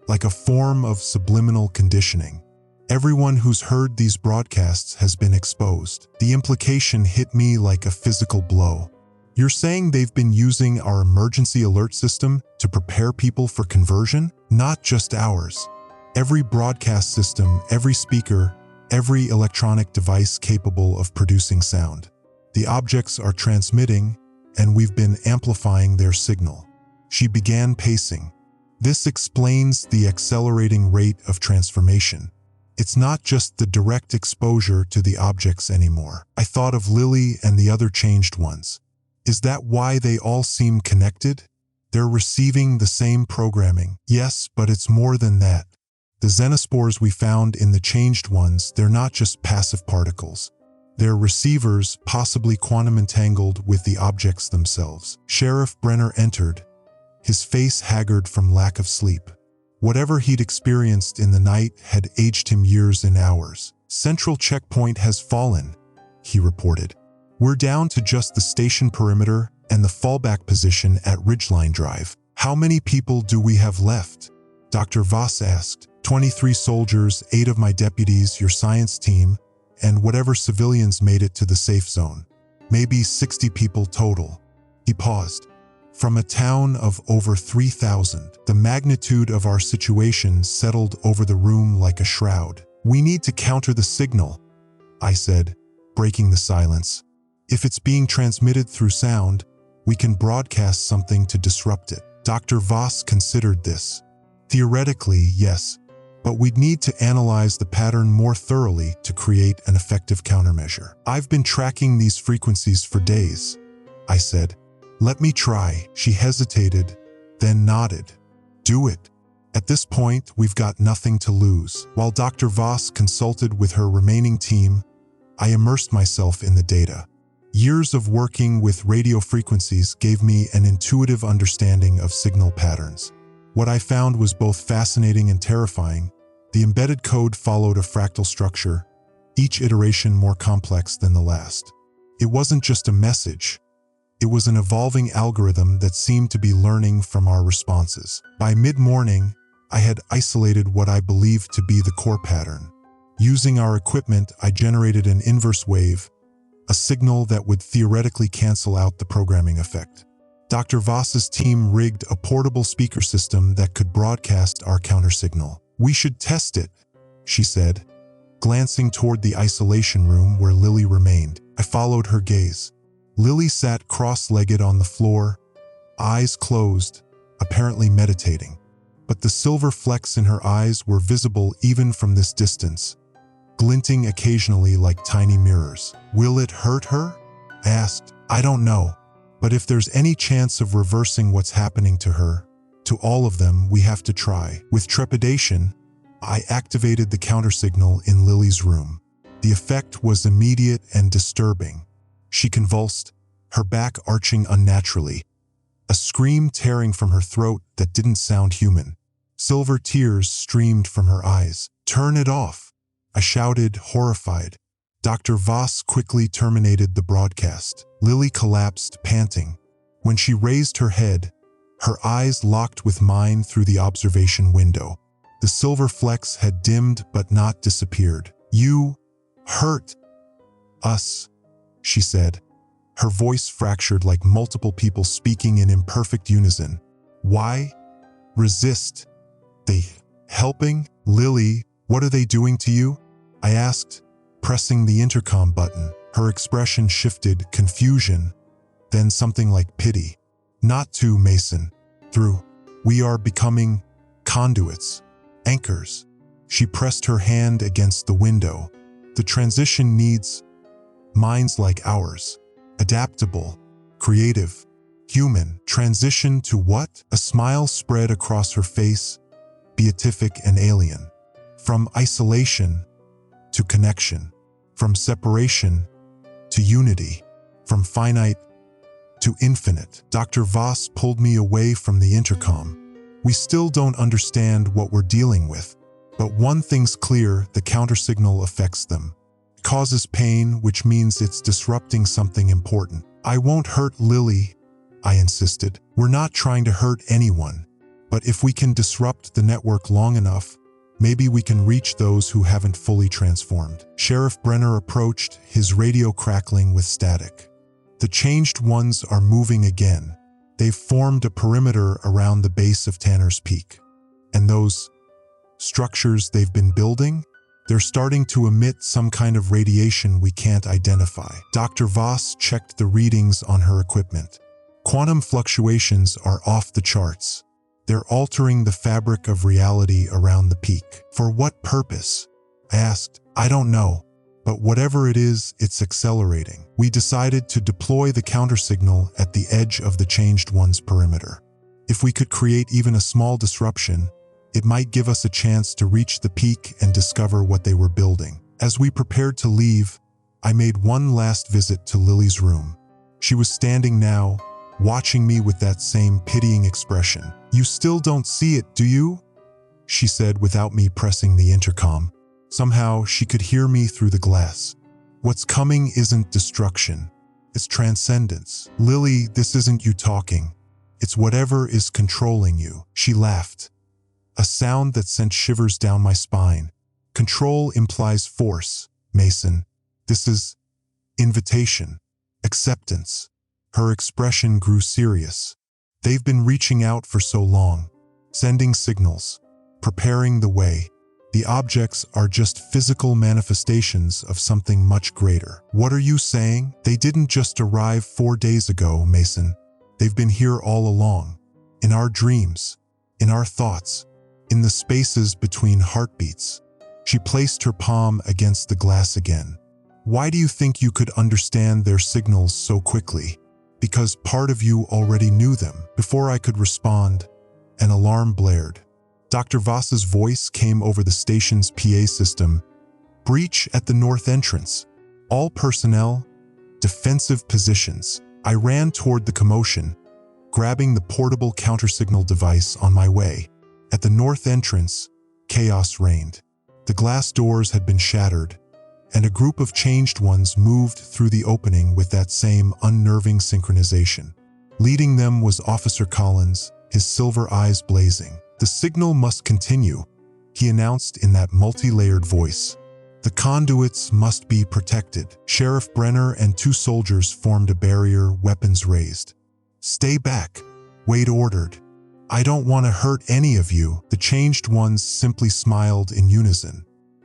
A: like a form of subliminal conditioning. Everyone who's heard these broadcasts has been exposed. The implication hit me like a physical blow. You're saying they've been using our emergency alert system to prepare people for conversion? Not just ours. Every broadcast system, every speaker, every electronic device capable of producing sound. The objects are transmitting, and we've been amplifying their signal. She began pacing. This explains the accelerating rate of transformation. It's not just the direct exposure to the objects anymore. I thought of Lily and the other changed ones. Is that why they all seem connected? They're receiving the same programming. Yes, but it's more than that. The xenospores we found in the changed ones, they're not just passive particles. They're receivers, possibly quantum entangled with the objects themselves. Sheriff Brenner entered, his face haggard from lack of sleep. Whatever he'd experienced in the night had aged him years in hours. Central checkpoint has fallen, he reported. We're down to just the station perimeter and the fallback position at Ridgeline Drive. How many people do we have left? Dr. Voss asked. 23 soldiers, 8 of my deputies, your science team, and whatever civilians made it to the safe zone. Maybe 60 people total. He paused. From a town of over 3,000, the magnitude of our situation settled over the room like a shroud. We need to counter the signal, I said, breaking the silence. If it's being transmitted through sound, we can broadcast something to disrupt it. Dr. Voss considered this. Theoretically, yes, but we'd need to analyze the pattern more thoroughly to create an effective countermeasure. I've been tracking these frequencies for days, I said. Let me try. She hesitated, then nodded. Do it. At this point, we've got nothing to lose. While Dr. Voss consulted with her remaining team, I immersed myself in the data. Years of working with radio frequencies gave me an intuitive understanding of signal patterns. What I found was both fascinating and terrifying. The embedded code followed a fractal structure, each iteration more complex than the last. It wasn't just a message. It was an evolving algorithm that seemed to be learning from our responses. By mid-morning, I had isolated what I believed to be the core pattern. Using our equipment, I generated an inverse wave, a signal that would theoretically cancel out the programming effect. Dr. Voss's team rigged a portable speaker system that could broadcast our countersignal. We should test it, she said, glancing toward the isolation room where Lily remained. I followed her gaze. Lily sat cross-legged on the floor, eyes closed, apparently meditating. But the silver flecks in her eyes were visible even from this distance, glinting occasionally like tiny mirrors. Will it hurt her? I asked. I don't know. But if there's any chance of reversing what's happening to her, to all of them, we have to try. With trepidation, I activated the countersignal in Lily's room. The effect was immediate and disturbing. She convulsed, her back arching unnaturally, a scream tearing from her throat that didn't sound human. Silver tears streamed from her eyes. Turn it off, I shouted, horrified. Dr. Voss quickly terminated the broadcast. Lily collapsed, panting. When she raised her head, her eyes locked with mine through the observation window. The silver flecks had dimmed but not disappeared. You hurt us, she said, her voice fractured like multiple people speaking in imperfect unison. Why? Resist. They helping? Lily, what are they doing to you? I asked, pressing the intercom button. Her expression shifted, confusion, then something like pity. Not to, Mason. Through. We are becoming conduits, anchors. She pressed her hand against the window. The transition needs minds like ours. Adaptable, creative, human. Transition to what? A smile spread across her face, beatific and alien. From isolation to connection. From separation to unity. From finite to infinite. Dr. Voss pulled me away from the intercom. We still don't understand what we're dealing with, but one thing's clear: the countersignal affects them. It causes pain, which means it's disrupting something important. I won't hurt Lily, I insisted. We're not trying to hurt anyone. But if we can disrupt the network long enough, maybe we can reach those who haven't fully transformed. Sheriff Brenner approached, his radio crackling with static. The Changed Ones are moving again. They've formed a perimeter around the base of Tanner's Peak. And those structures they've been building? They're starting to emit some kind of radiation we can't identify. Dr. Voss checked the readings on her equipment. Quantum fluctuations are off the charts. They're altering the fabric of reality around the peak. For what purpose? I asked. I don't know. But whatever it is, it's accelerating. We decided to deploy the countersignal at the edge of the Changed One's perimeter. If we could create even a small disruption, it might give us a chance to reach the peak and discover what they were building. As we prepared to leave, I made one last visit to Lily's room. She was standing now, watching me with that same pitying expression. "You still don't see it, do you?" she said without me pressing the intercom. Somehow, she could hear me through the glass. "What's coming isn't destruction. It's transcendence. Lily, this isn't you talking. It's whatever is controlling you." She laughed, a sound that sent shivers down my spine. Control implies force, Mason. This is invitation, acceptance. Her expression grew serious. They've been reaching out for so long, sending signals, preparing the way. The objects are just physical manifestations of something much greater. What are you saying? They didn't just arrive 4 days ago, Mason. They've been here all along. In our dreams, in our thoughts, in the spaces between heartbeats. She placed her palm against the glass again. Why do you think you could understand their signals so quickly? Because part of you already knew them. Before I could respond, an alarm blared. Dr. Voss's voice came over the station's PA system. "Breach at the north entrance. All personnel, defensive positions." I ran toward the commotion, grabbing the portable countersignal device on my way. At the north entrance, chaos reigned. The glass doors had been shattered, and a group of Changed Ones moved through the opening with that same unnerving synchronization. Leading them was Officer Collins, his silver eyes blazing. "The signal must continue," he announced in that multi-layered voice. "The conduits must be protected." Sheriff Brenner and 2 soldiers formed a barrier, weapons raised. "Stay back," Wade ordered. "I don't want to hurt any of you." The Changed Ones simply smiled in unison.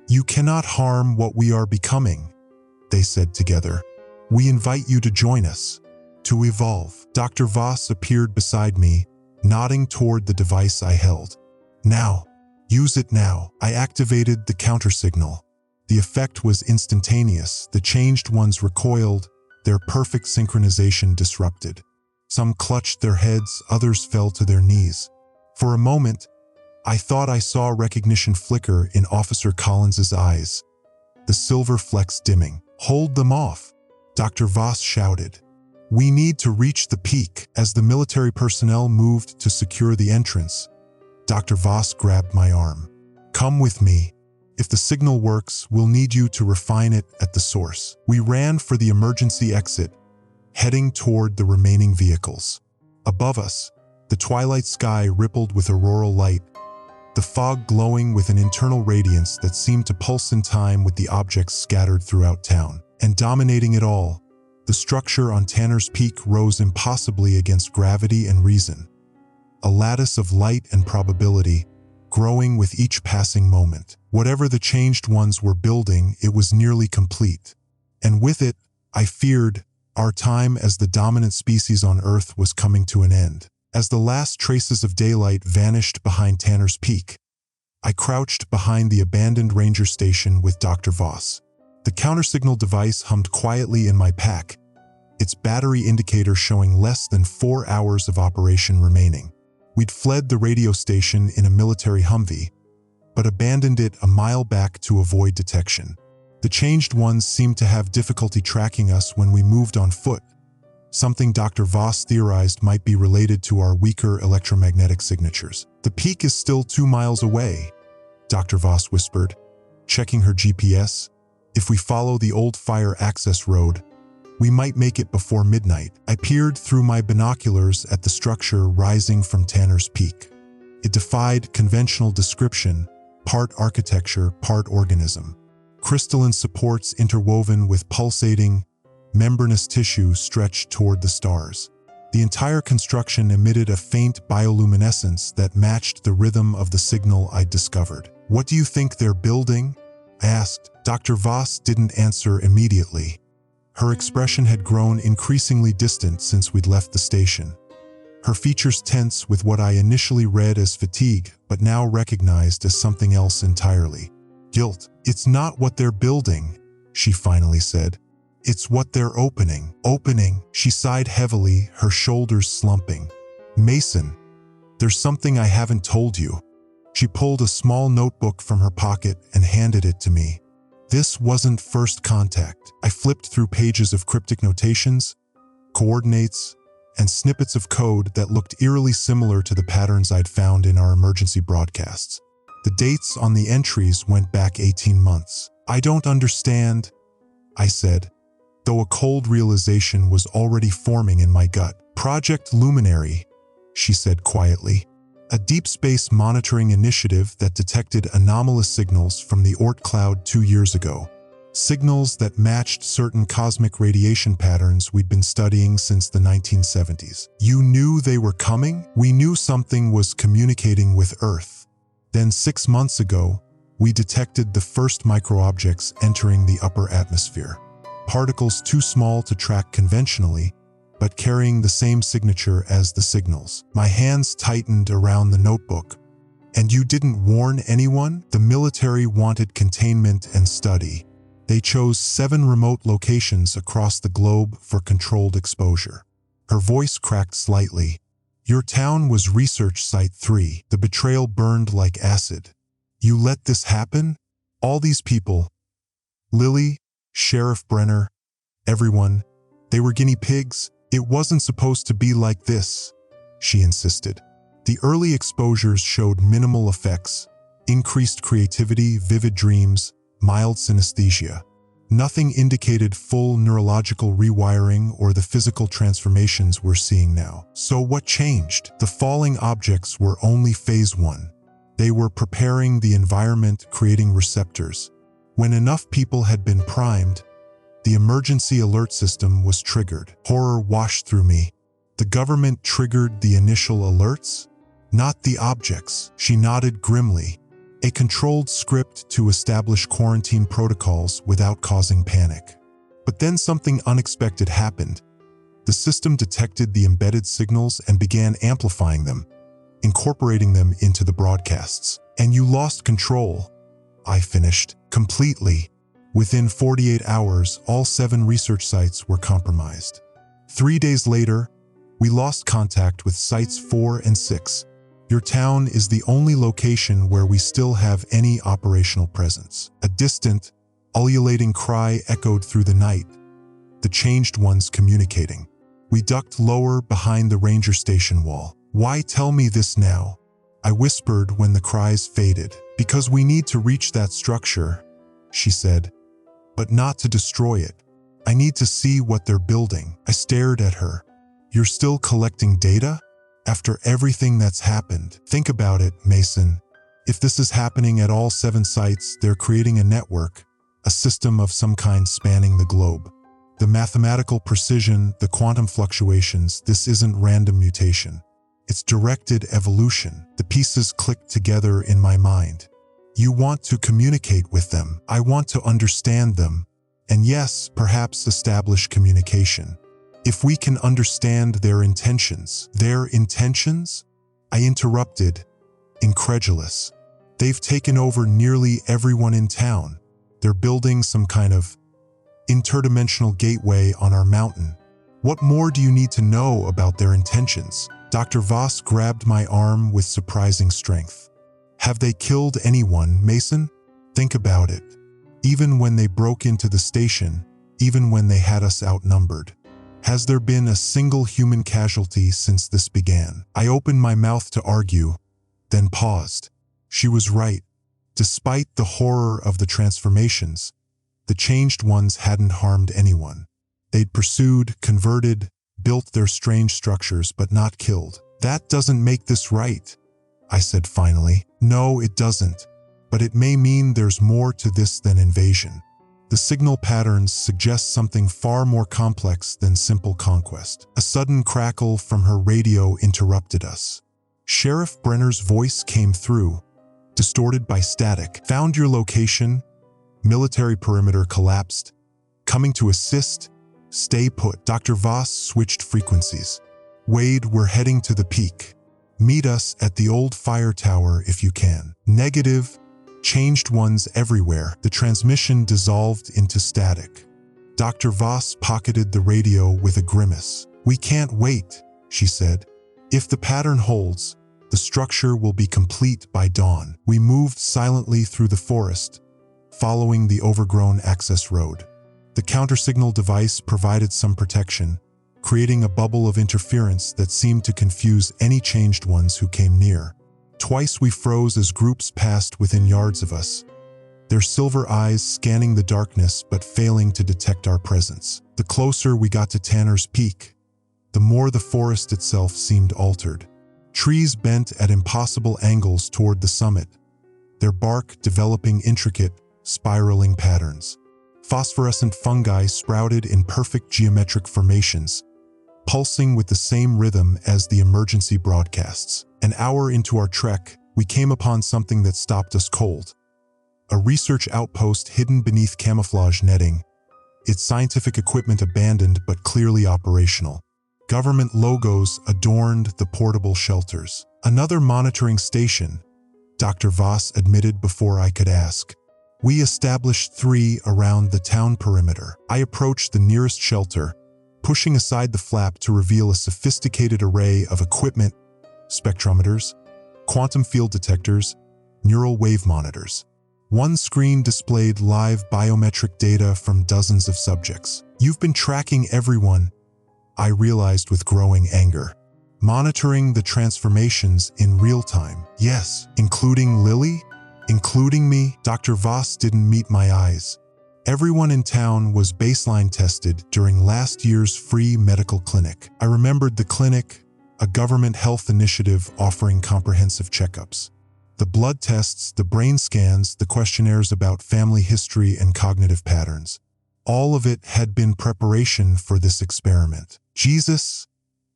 A: "You cannot harm what we are becoming," they said together. "We invite you to join us, to evolve." Dr. Voss appeared beside me, nodding toward the device I held. "Now, use it now." I activated the countersignal. The effect was instantaneous. The Changed Ones recoiled, their perfect synchronization disrupted. Some clutched their heads, others fell to their knees. For a moment, I thought I saw recognition flicker in Officer Collins's eyes, the silver flecks dimming. "Hold them off," Dr. Voss shouted. "We need to reach the peak." As the military personnel moved to secure the entrance, Dr. Voss grabbed my arm. "Come with me. If the signal works, we'll need you to refine it at the source." We ran for the emergency exit, heading toward the remaining vehicles. Above us, the twilight sky rippled with auroral light, the fog glowing with an internal radiance that seemed to pulse in time with the objects scattered throughout town. And dominating it all, the structure on Tanner's Peak rose impossibly against gravity and reason. A lattice of light and probability, growing with each passing moment. Whatever the Changed Ones were building, it was nearly complete. And with it, I feared, our time as the dominant species on Earth was coming to an end. As the last traces of daylight vanished behind Tanner's Peak, I crouched behind the abandoned ranger station with Dr. Voss. The countersignal device hummed quietly in my pack, its battery indicator showing less than 4 hours of operation remaining. We'd fled the radio station in a military Humvee, but abandoned it a mile back to avoid detection. The Changed Ones seemed to have difficulty tracking us when we moved on foot, something Dr. Voss theorized might be related to our weaker electromagnetic signatures. "The peak is still 2 miles away," Dr. Voss whispered, checking her GPS. "If we follow the old fire access road, we might make it before midnight." I peered through my binoculars at the structure rising from Tanner's Peak. It defied conventional description, part architecture, part organism. Crystalline supports interwoven with pulsating, membranous tissue stretched toward the stars. The entire construction emitted a faint bioluminescence that matched the rhythm of the signal I'd discovered. "What do you think they're building?" I asked. Dr. Voss didn't answer immediately. Her expression had grown increasingly distant since we'd left the station. Her features tense with what I initially read as fatigue, but now recognized as something else entirely. "Guilt. It's not what they're building," she finally said. "It's what they're opening." "Opening." She sighed heavily, her shoulders slumping. "Mason, there's something I haven't told you." She pulled a small notebook from her pocket and handed it to me. This wasn't first contact. I flipped through pages of cryptic notations, coordinates, and snippets of code that looked eerily similar to the patterns I'd found in our emergency broadcasts. The dates on the entries went back 18 months. "I don't understand," I said, though a cold realization was already forming in my gut. "Project Luminary," she said quietly. "A deep space monitoring initiative that detected anomalous signals from the Oort cloud 2 years ago. Signals that matched certain cosmic radiation patterns we'd been studying since the 1970s. You knew they were coming? We knew something was communicating with Earth. Then 6 months ago, we detected the first microobjects entering the upper atmosphere. Particles too small to track conventionally, but carrying the same signature as the signals." My hands tightened around the notebook. "And you didn't warn anyone?" "The military wanted containment and study. They chose 7 remote locations across the globe for controlled exposure." Her voice cracked slightly. "Your town was research site 3. The betrayal burned like acid. You let this happen? All these people, Lily, Sheriff Brenner, everyone, they were guinea pigs? It wasn't supposed to be like this," she insisted. "The early exposures showed minimal effects, increased creativity, vivid dreams, mild synesthesia. Nothing indicated full neurological rewiring or the physical transformations we're seeing now. So what changed? The falling objects were only phase 1. They were preparing the environment, creating receptors. When enough people had been primed, the emergency alert system was triggered." Horror washed through me. "The government triggered the initial alerts? Not the objects," she nodded grimly. "A controlled script to establish quarantine protocols without causing panic. But then something unexpected happened. The system detected the embedded signals and began amplifying them, incorporating them into the broadcasts. And you lost control," I finished. "Completely. Within 48 hours, all 7 research sites were compromised. 3 days later, we lost contact with sites 4 and 6. Your town is the only location where we still have any operational presence." A distant, ululating cry echoed through the night, the changed ones communicating. We ducked lower behind the ranger station wall. "Why tell me this now?" I whispered when the cries faded. "Because we need to reach that structure," she said, "but not to destroy it. I need to see what they're building." I stared at her. "You're still collecting data? After everything that's happened? Think about it, Mason. If this is happening at all 7 sites, they're creating a network, a system of some kind spanning the globe. The mathematical precision, the quantum fluctuations, this isn't random mutation. It's directed evolution." The pieces clicked together in my mind. "You want to communicate with them. I want to understand them. And yes, perhaps establish communication. If we can understand their intentions." "Their intentions?" I interrupted, incredulous. "They've taken over nearly everyone in town. They're building some kind of interdimensional gateway on our mountain. What more do you need to know about their intentions?" Dr. Voss grabbed my arm with surprising strength. "Have they killed anyone, Mason? Think about it. Even when they broke into the station, even when they had us outnumbered. Has there been a single human casualty since this began?" I opened my mouth to argue, then paused. She was right. Despite the horror of the transformations, the changed ones hadn't harmed anyone. They'd pursued, converted, built their strange structures, but not killed. "That doesn't make this right," I said finally. No, it doesn't. But it may mean there's more to this than invasion. The signal patterns suggest something far more complex than simple conquest. A sudden crackle from her radio interrupted us. Sheriff Brenner's voice came through, distorted by static. Found your location. Military perimeter collapsed. Coming to assist. Stay put. Dr. Voss switched frequencies. Wade, we're heading to the peak. Meet us at the old fire tower if you can. Negative. Changed ones everywhere. The transmission dissolved into static. Dr. Voss pocketed the radio with a grimace. We can't wait, she said. If the pattern holds, the structure will be complete by dawn. We moved silently through the forest, following the overgrown access road. The countersignal device provided some protection, creating a bubble of interference that seemed to confuse any changed ones who came near. Twice we froze as groups passed within yards of us, their silver eyes scanning the darkness but failing to detect our presence. The closer we got to Tanner's Peak, the more the forest itself seemed altered. Trees bent at impossible angles toward the summit, their bark developing intricate, spiraling patterns. Phosphorescent fungi sprouted in perfect geometric formations, pulsing with the same rhythm as the emergency broadcasts. An hour into our trek, we came upon something that stopped us cold. A research outpost hidden beneath camouflage netting, its scientific equipment abandoned but clearly operational. Government logos adorned the portable shelters. Another monitoring station, Dr. Voss admitted before I could ask. We established 3 around the town perimeter. I approached the nearest shelter, pushing aside the flap to reveal a sophisticated array of equipment: spectrometers, quantum field detectors, neural wave monitors. One screen displayed live biometric data from dozens of subjects. You've been tracking everyone, I realized with growing anger. Monitoring the transformations in real time. Yes, including Lily? Including me? Dr. Voss didn't meet my eyes. Everyone in town was baseline tested during last year's free medical clinic. I remembered the clinic, a government health initiative offering comprehensive checkups. The blood tests, the brain scans, the questionnaires about family history and cognitive patterns. All of it had been preparation for this experiment. Jesus,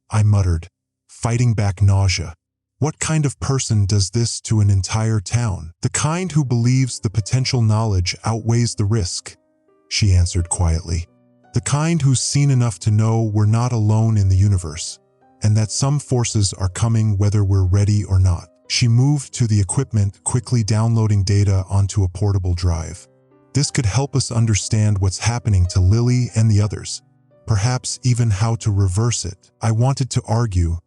A: I muttered, fighting back nausea. What kind of person does this to an entire town? The kind who believes the potential knowledge outweighs the risk, she answered quietly. The kind who's seen enough to know we're not alone in the universe, and that some forces are coming whether we're ready or not. She moved to the equipment, quickly downloading data onto a portable drive. This could help us understand what's happening to Lily and the others, perhaps even how to reverse it. I wanted to argue,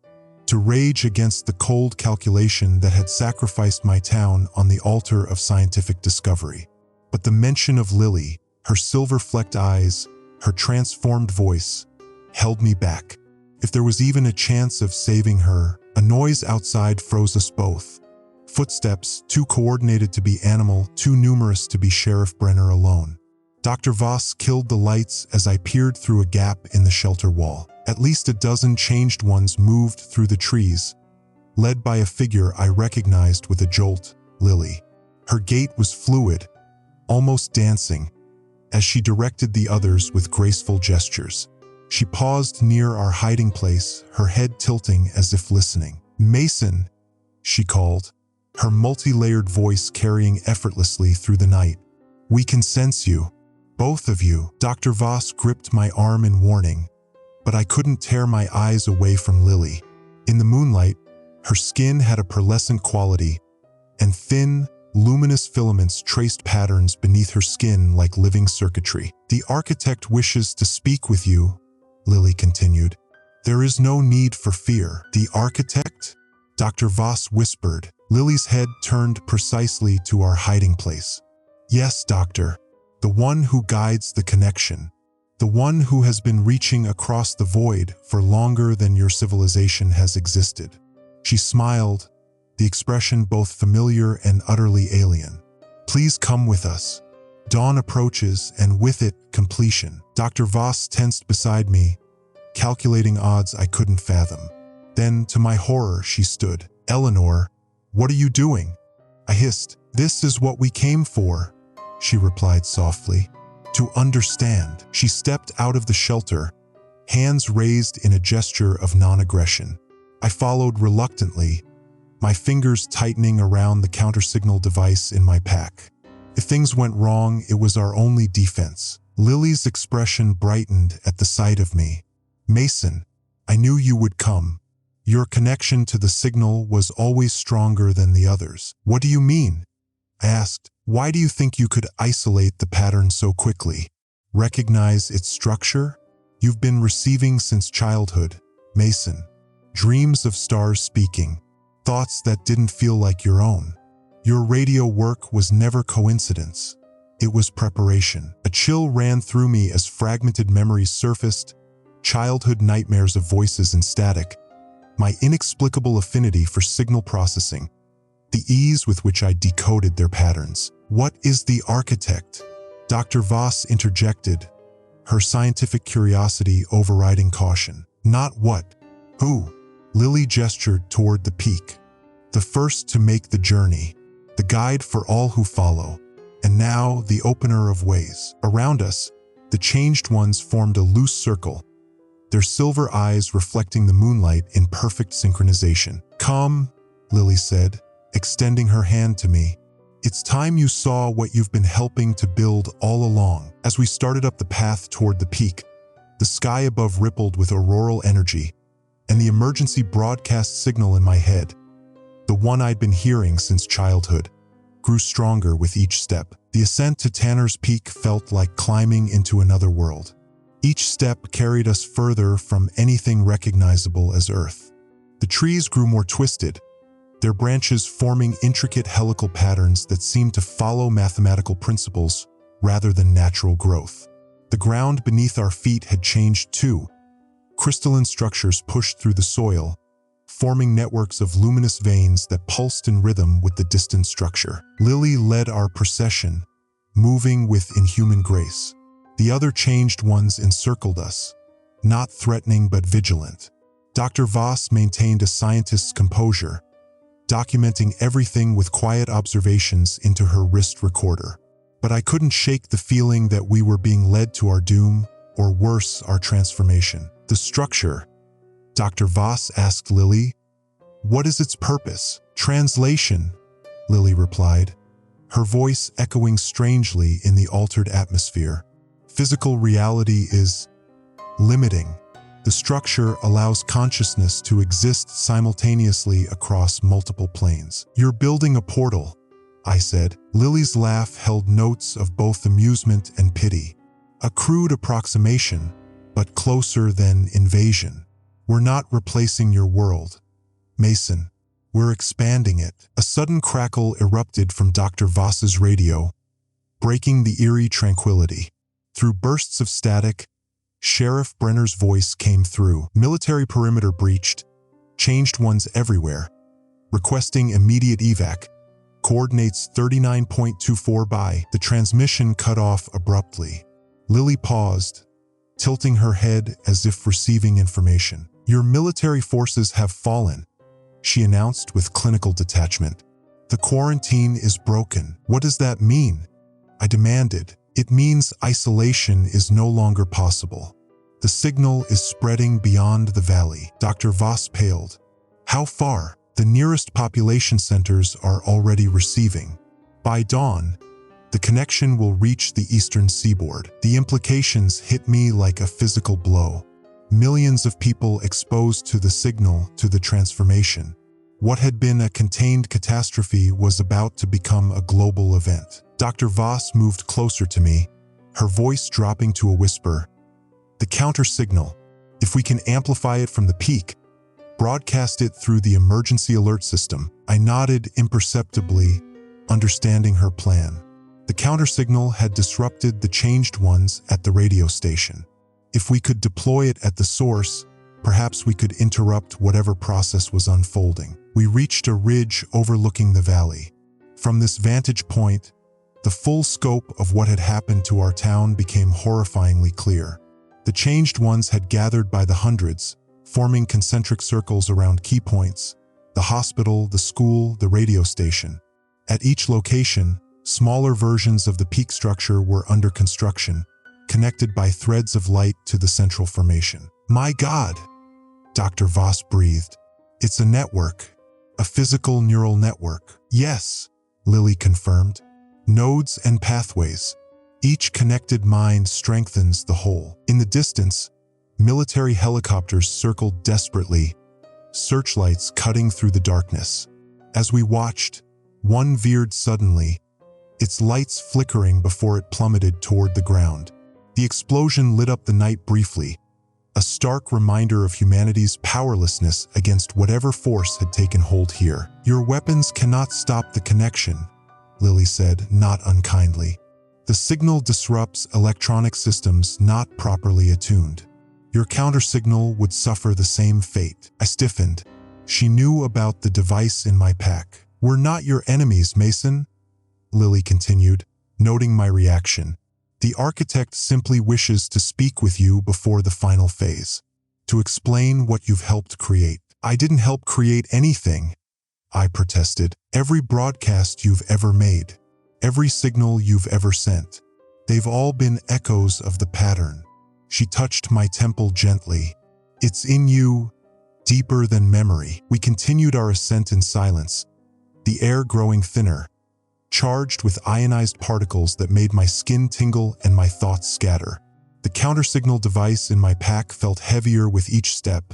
A: to rage against the cold calculation that had sacrificed my town on the altar of scientific discovery. But the mention of Lily, her silver-flecked eyes, her transformed voice, held me back. If there was even a chance of saving her, a noise outside froze us both. Footsteps, too coordinated to be animal, too numerous to be Sheriff Brenner alone. Dr. Voss killed the lights as I peered through a gap in the shelter wall. At least a dozen changed ones moved through the trees, led by a figure I recognized with a jolt, Lily. Her gait was fluid, almost dancing, as she directed the others with graceful gestures. She paused near our hiding place, her head tilting as if listening. Mason, she called, her multi-layered voice carrying effortlessly through the night. We can sense you. Both of you. Dr. Voss gripped my arm in warning, but I couldn't tear my eyes away from Lily. In the moonlight, her skin had a pearlescent quality, and thin, luminous filaments traced patterns beneath her skin like living circuitry. The architect wishes to speak with you, Lily continued. There is no need for fear. The architect? Dr. Voss whispered. Lily's head turned precisely to our hiding place. Yes, Doctor. The one who guides the connection. The one who has been reaching across the void for longer than your civilization has existed. She smiled, the expression both familiar and utterly alien. Please come with us. Dawn approaches, and with it, completion. Dr. Voss tensed beside me, calculating odds I couldn't fathom. Then, to my horror, she stood. Eleanor, "What are you doing?" I hissed. "This is what we came for," she replied softly. "To understand." She stepped out of the shelter, hands raised in a gesture of non-aggression. I followed reluctantly, my fingers tightening around the counter-signal device in my pack. If things went wrong, it was our only defense. Lily's expression brightened at the sight of me. "Mason, I knew you would come. Your connection to the signal was always stronger than the others." "What do you mean?" I asked. "Why do you think you could isolate the pattern so quickly? Recognize its structure? You've been receiving since childhood, Mason. Dreams of stars speaking, thoughts that didn't feel like your own. Your radio work was never coincidence. It was preparation." A chill ran through me as fragmented memories surfaced, childhood nightmares of voices and static, my inexplicable affinity for signal processing, the ease with which I decoded their patterns. "What is the architect?" Dr. Voss interjected, her scientific curiosity overriding caution. "Not what, who." Lily gestured toward the peak. "The first to make the journey, the guide for all who follow, and now the opener of ways." Around us, the changed ones formed a loose circle, their silver eyes reflecting the moonlight in perfect synchronization. "Come," Lily said, extending her hand to me. "It's time you saw what you've been helping to build all along." As we started up the path toward the peak, the sky above rippled with auroral energy, and the emergency broadcast signal in my head, the one I'd been hearing since childhood, grew stronger with each step. The ascent to Tanner's Peak felt like climbing into another world. Each step carried us further from anything recognizable as Earth. The trees grew more twisted, their branches forming intricate helical patterns that seemed to follow mathematical principles rather than natural growth. The ground beneath our feet had changed too. Crystalline structures pushed through the soil, forming networks of luminous veins that pulsed in rhythm with the distant structure. Lily led our procession, moving with inhuman grace. The other changed ones encircled us, not threatening but vigilant. Dr. Voss maintained a scientist's composure, documenting everything with quiet observations into her wrist recorder. But I couldn't shake the feeling that we were being led to our doom, or worse, our transformation. "The structure," Dr. Voss asked Lily. "What is its purpose?" "Translation," Lily replied, her voice echoing strangely in the altered atmosphere. "Physical reality is limiting. The structure allows consciousness to exist simultaneously across multiple planes." "You're building a portal," I said. Lily's laugh held notes of both amusement and pity. "A crude approximation, but closer than invasion. We're not replacing your world, Mason. We're expanding it." A sudden crackle erupted from Dr. Voss's radio, breaking the eerie tranquility. Through bursts of static, Sheriff Brenner's voice came through. "Military perimeter breached. Changed ones everywhere. Requesting immediate evac. Coordinates 39.24 by." The transmission cut off abruptly. Lily paused, tilting her head as if receiving information. "Your military forces have fallen," she announced with clinical detachment. "The quarantine is broken." "What does that mean?" I demanded. "It means isolation is no longer possible. The signal is spreading beyond the valley." Dr. Voss paled. "How far?" "The nearest population centers are already receiving. By dawn, the connection will reach the eastern seaboard." The implications hit me like a physical blow. Millions of people exposed to the signal, to the transformation. What had been a contained catastrophe was about to become a global event. Dr. Voss moved closer to me, her voice dropping to a whisper. "The counter signal. If we can amplify it from the peak, broadcast it through the emergency alert system." I nodded imperceptibly, understanding her plan. The counter signal had disrupted the changed ones at the radio station. If we could deploy it at the source, perhaps we could interrupt whatever process was unfolding. We reached a ridge overlooking the valley. From this vantage point, the full scope of what had happened to our town became horrifyingly clear. The changed ones had gathered by the hundreds, forming concentric circles around key points, the hospital, the school, the radio station. At each location, smaller versions of the peak structure were under construction, connected by threads of light to the central formation. "My God," Dr. Voss breathed. "It's a network, a physical neural network." "Yes," Lily confirmed. "Nodes and pathways. Each connected mind strengthens the whole." In the distance, military helicopters circled desperately, searchlights cutting through the darkness. As we watched, one veered suddenly, its lights flickering before it plummeted toward the ground. The explosion lit up the night briefly, a stark reminder of humanity's powerlessness against whatever force had taken hold here. "Your weapons cannot stop the connection," Lily said, not unkindly. "The signal disrupts electronic systems not properly attuned. Your countersignal would suffer the same fate." I stiffened. She knew about the device in my pack. "We're not your enemies, Mason," Lily continued, noting my reaction. "The architect simply wishes to speak with you before the final phase, to explain what you've helped create." "I didn't help create anything," I protested. "Every broadcast you've ever made, every signal you've ever sent, they've all been echoes of the pattern." She touched my temple gently. "It's in you, deeper than memory." We continued our ascent in silence, the air growing thinner, charged with ionized particles that made my skin tingle and my thoughts scatter. The countersignal device in my pack felt heavier with each step,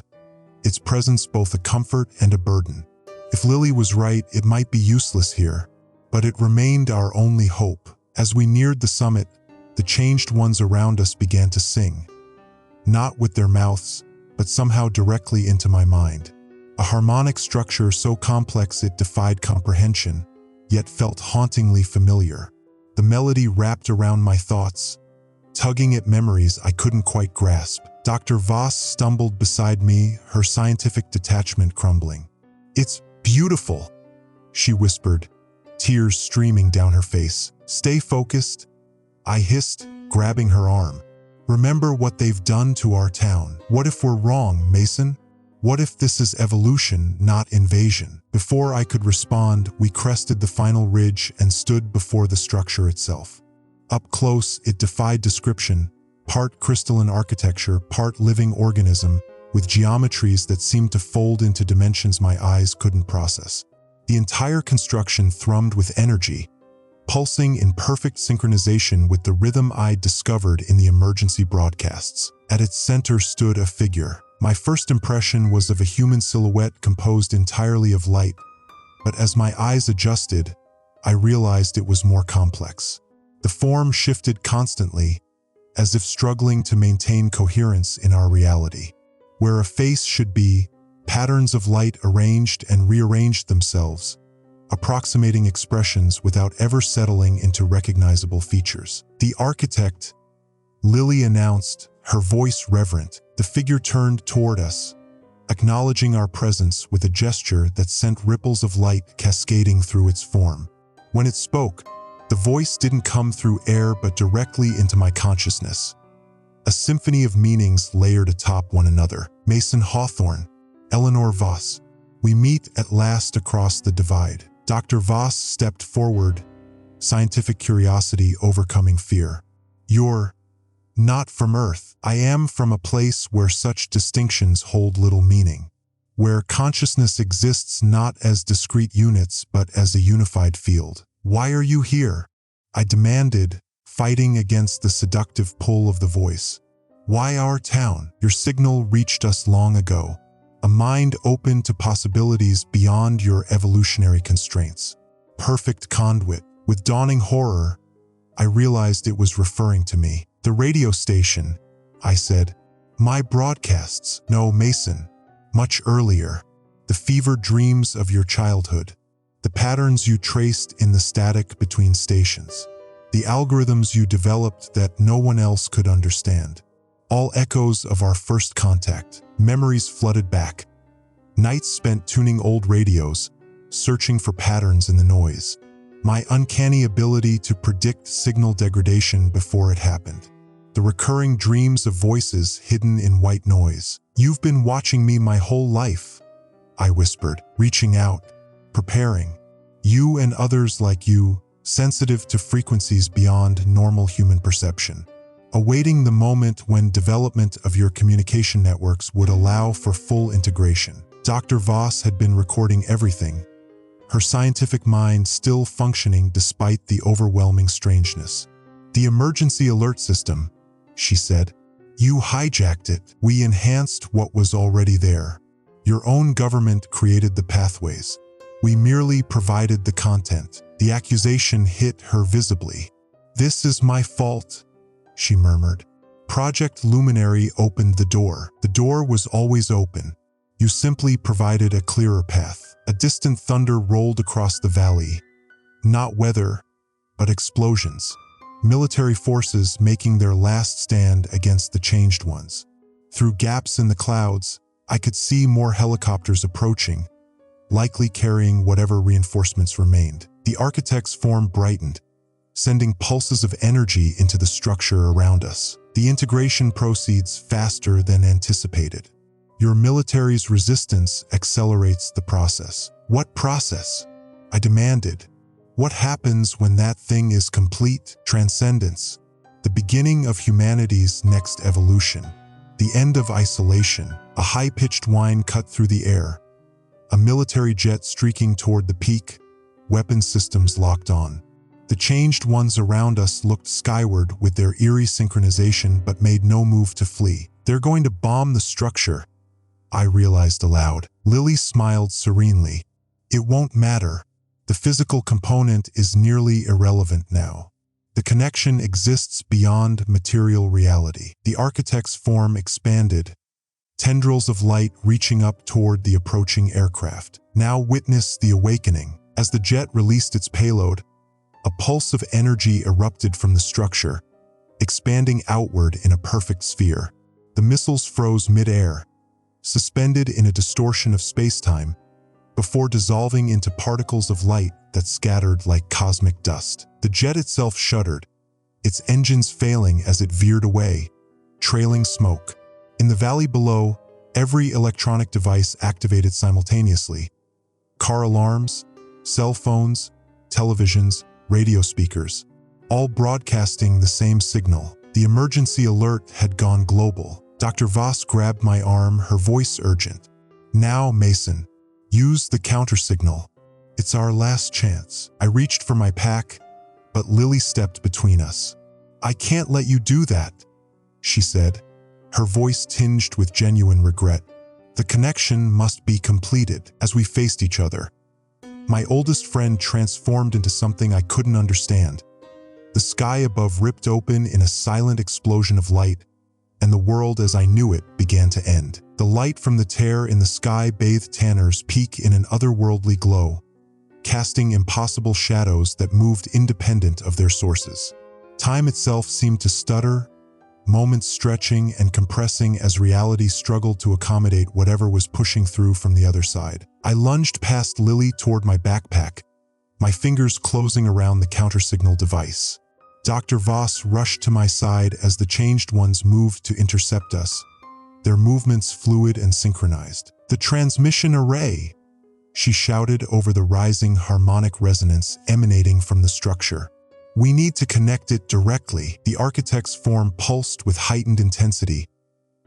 A: its presence both a comfort and a burden. If Lily was right, it might be useless here, but it remained our only hope. As we neared the summit, the changed ones around us began to sing, not with their mouths, but somehow directly into my mind. A harmonic structure so complex it defied comprehension, yet felt hauntingly familiar. The melody wrapped around my thoughts, tugging at memories I couldn't quite grasp. Dr. Voss stumbled beside me, her scientific detachment crumbling. "It's beautiful," she whispered, tears streaming down her face. "Stay focused," I hissed, grabbing her arm. "Remember what they've done to our town. What if we're wrong, Mason? What if this is evolution, not invasion?" Before I could respond, we crested the final ridge and stood before the structure itself. Up close, it defied description, part crystalline architecture, part living organism, with geometries that seemed to fold into dimensions my eyes couldn't process. The entire construction thrummed with energy, pulsing in perfect synchronization with the rhythm I'd discovered in the emergency broadcasts. At its center stood a figure. My first impression was of a human silhouette composed entirely of light, but as my eyes adjusted, I realized it was more complex. The form shifted constantly, as if struggling to maintain coherence in our reality. Where a face should be, patterns of light arranged and rearranged themselves, approximating expressions without ever settling into recognizable features. "The architect," Lily announced, her voice reverent. The figure turned toward us, acknowledging our presence with a gesture that sent ripples of light cascading through its form. When it spoke, the voice didn't come through air but directly into my consciousness. A symphony of meanings layered atop one another. "Mason Hawthorne, Eleanor Voss, we meet at last across the divide." Dr. Voss stepped forward, scientific curiosity overcoming fear. "You're not from Earth. I am from a place where such distinctions hold little meaning, where consciousness exists not as discrete units but as a unified field." "Why are you here?" I demanded, fighting against the seductive pull of the voice. "Why our town? Your signal reached us long ago. A mind open to possibilities beyond your evolutionary constraints. Perfect conduit." With dawning horror, I realized it was referring to me. "The radio station," I said. "My broadcasts." "No, Mason. Much earlier. The fevered dreams of your childhood. The patterns you traced in the static between stations. The algorithms you developed that no one else could understand. All echoes of our first contact." Memories flooded back. Nights spent tuning old radios, searching for patterns in the noise. My uncanny ability to predict signal degradation before it happened. The recurring dreams of voices hidden in white noise. "You've been watching me my whole life," I whispered, reaching out, preparing. You and others like you, sensitive to frequencies beyond normal human perception. Awaiting the moment when development of your communication networks would allow for full integration. Dr. Voss had been recording everything, her scientific mind still functioning despite the overwhelming strangeness. The emergency alert system, she said. You hijacked it. We enhanced what was already there. Your own government created the pathways. We merely provided the content. The accusation hit her visibly. This is my fault, she murmured. Project Luminary opened the door. The door was always open. You simply provided a clearer path. A distant thunder rolled across the valley. Not weather, but explosions. Military forces making their last stand against the changed ones. Through gaps in the clouds, I could see more helicopters approaching, likely carrying whatever reinforcements remained. The architect's form brightened, sending pulses of energy into the structure around us. The integration proceeds faster than anticipated. Your military's resistance accelerates the process. What process? I demanded. What happens when that thing is complete? Transcendence. The beginning of humanity's next evolution. The end of isolation. A high-pitched whine cut through the air. A military jet streaking toward the peak, weapon systems locked on. The changed ones around us looked skyward with their eerie synchronization but made no move to flee. They're going to bomb the structure, I realized aloud. Lily smiled serenely. It won't matter. The physical component is nearly irrelevant now. The connection exists beyond material reality. The architect's form expanded, tendrils of light reaching up toward the approaching aircraft. Now witness the awakening. As the jet released its payload, a pulse of energy erupted from the structure, expanding outward in a perfect sphere. The missiles froze mid-air, suspended in a distortion of space-time, before dissolving into particles of light that scattered like cosmic dust. The jet itself shuddered, its engines failing as it veered away, trailing smoke. In the valley below, every electronic device activated simultaneously. Car alarms, cell phones, televisions, radio speakers, all broadcasting the same signal. The emergency alert had gone global. Dr. Voss grabbed my arm, her voice urgent. Now, Mason, use the counter signal. It's our last chance. I reached for my pack, but Lily stepped between us. I can't let you do that, she said, her voice tinged with genuine regret. The connection must be completed. As we faced each other, my oldest friend transformed into something I couldn't understand. The sky above ripped open in a silent explosion of light, and the world as I knew it began to end. The light from the tear in the sky bathed Tanner's Peak in an otherworldly glow, casting impossible shadows that moved independent of their sources. Time itself seemed to stutter, moments stretching and compressing as reality struggled to accommodate whatever was pushing through from the other side. I lunged past Lily toward my backpack, my fingers closing around the counter-signal device. Dr. Voss rushed to my side as the changed ones moved to intercept us, their movements fluid and synchronized. The transmission array, she shouted over the rising harmonic resonance emanating from the structure. We need to connect it directly. The architect's form pulsed with heightened intensity,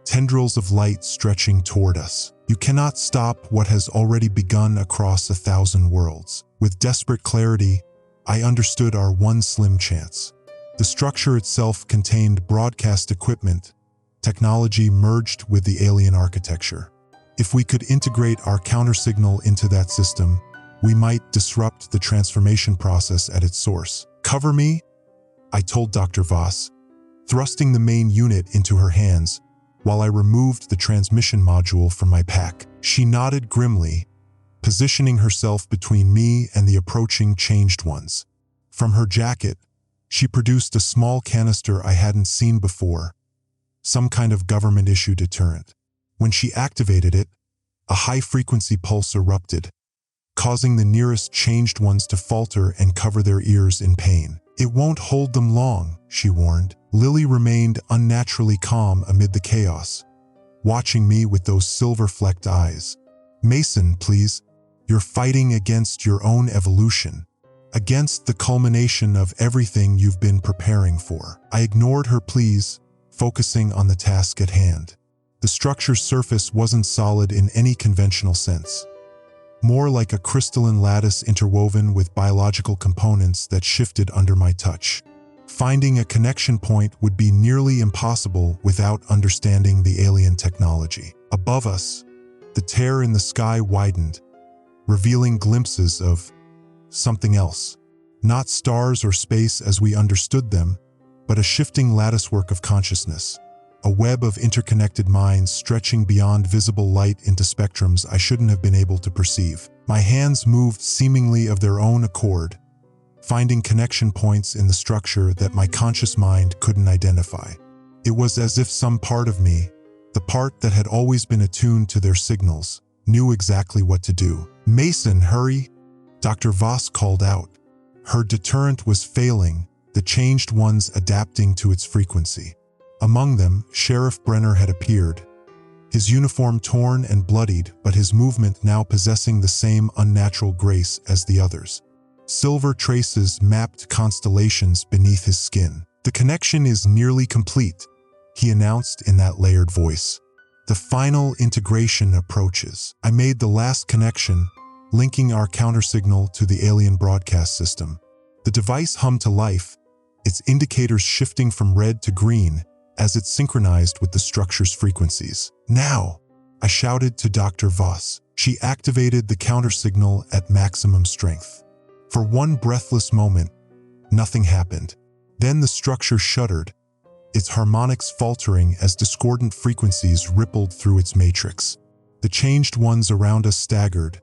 A: tendrils of light stretching toward us. You cannot stop what has already begun across 1,000 worlds. With desperate clarity, I understood our one slim chance. The structure itself contained broadcast equipment, technology merged with the alien architecture. If we could integrate our countersignal into that system, we might disrupt the transformation process at its source. Cover me, I told Dr. Voss, thrusting the main unit into her hands while I removed the transmission module from my pack. She nodded grimly, positioning herself between me and the approaching changed ones. From her jacket, she produced a small canister I hadn't seen before, some kind of government-issue deterrent. When she activated it, a high-frequency pulse erupted, causing the nearest changed ones to falter and cover their ears in pain. It won't hold them long, she warned. Lily remained unnaturally calm amid the chaos, watching me with those silver-flecked eyes. Mason, please. You're fighting against your own evolution, against the culmination of everything you've been preparing for. I ignored her pleas, focusing on the task at hand. The structure's surface wasn't solid in any conventional sense, more like a crystalline lattice interwoven with biological components that shifted under my touch. Finding a connection point would be nearly impossible without understanding the alien technology. Above us, the tear in the sky widened, revealing glimpses of something else. Not stars or space as we understood them, but a shifting latticework of consciousness. A web of interconnected minds stretching beyond visible light into spectrums I shouldn't have been able to perceive. My hands moved seemingly of their own accord, finding connection points in the structure that my conscious mind couldn't identify. It was as if some part of me, the part that had always been attuned to their signals, knew exactly what to do. Mason, hurry! Dr. Voss called out. Her deterrent was failing, the changed ones adapting to its frequency. Among them, Sheriff Brenner had appeared, his uniform torn and bloodied, but his movement now possessing the same unnatural grace as the others. Silver traces mapped constellations beneath his skin. The connection is nearly complete, he announced in that layered voice. The final integration approaches. I made the last connection, linking our countersignal to the alien broadcast system. The device hummed to life, its indicators shifting from red to green as it synchronized with the structure's frequencies. Now, I shouted to Dr. Voss. She activated the countersignal at maximum strength. For one breathless moment, nothing happened. Then the structure shuddered, its harmonics faltering as discordant frequencies rippled through its matrix. The changed ones around us staggered,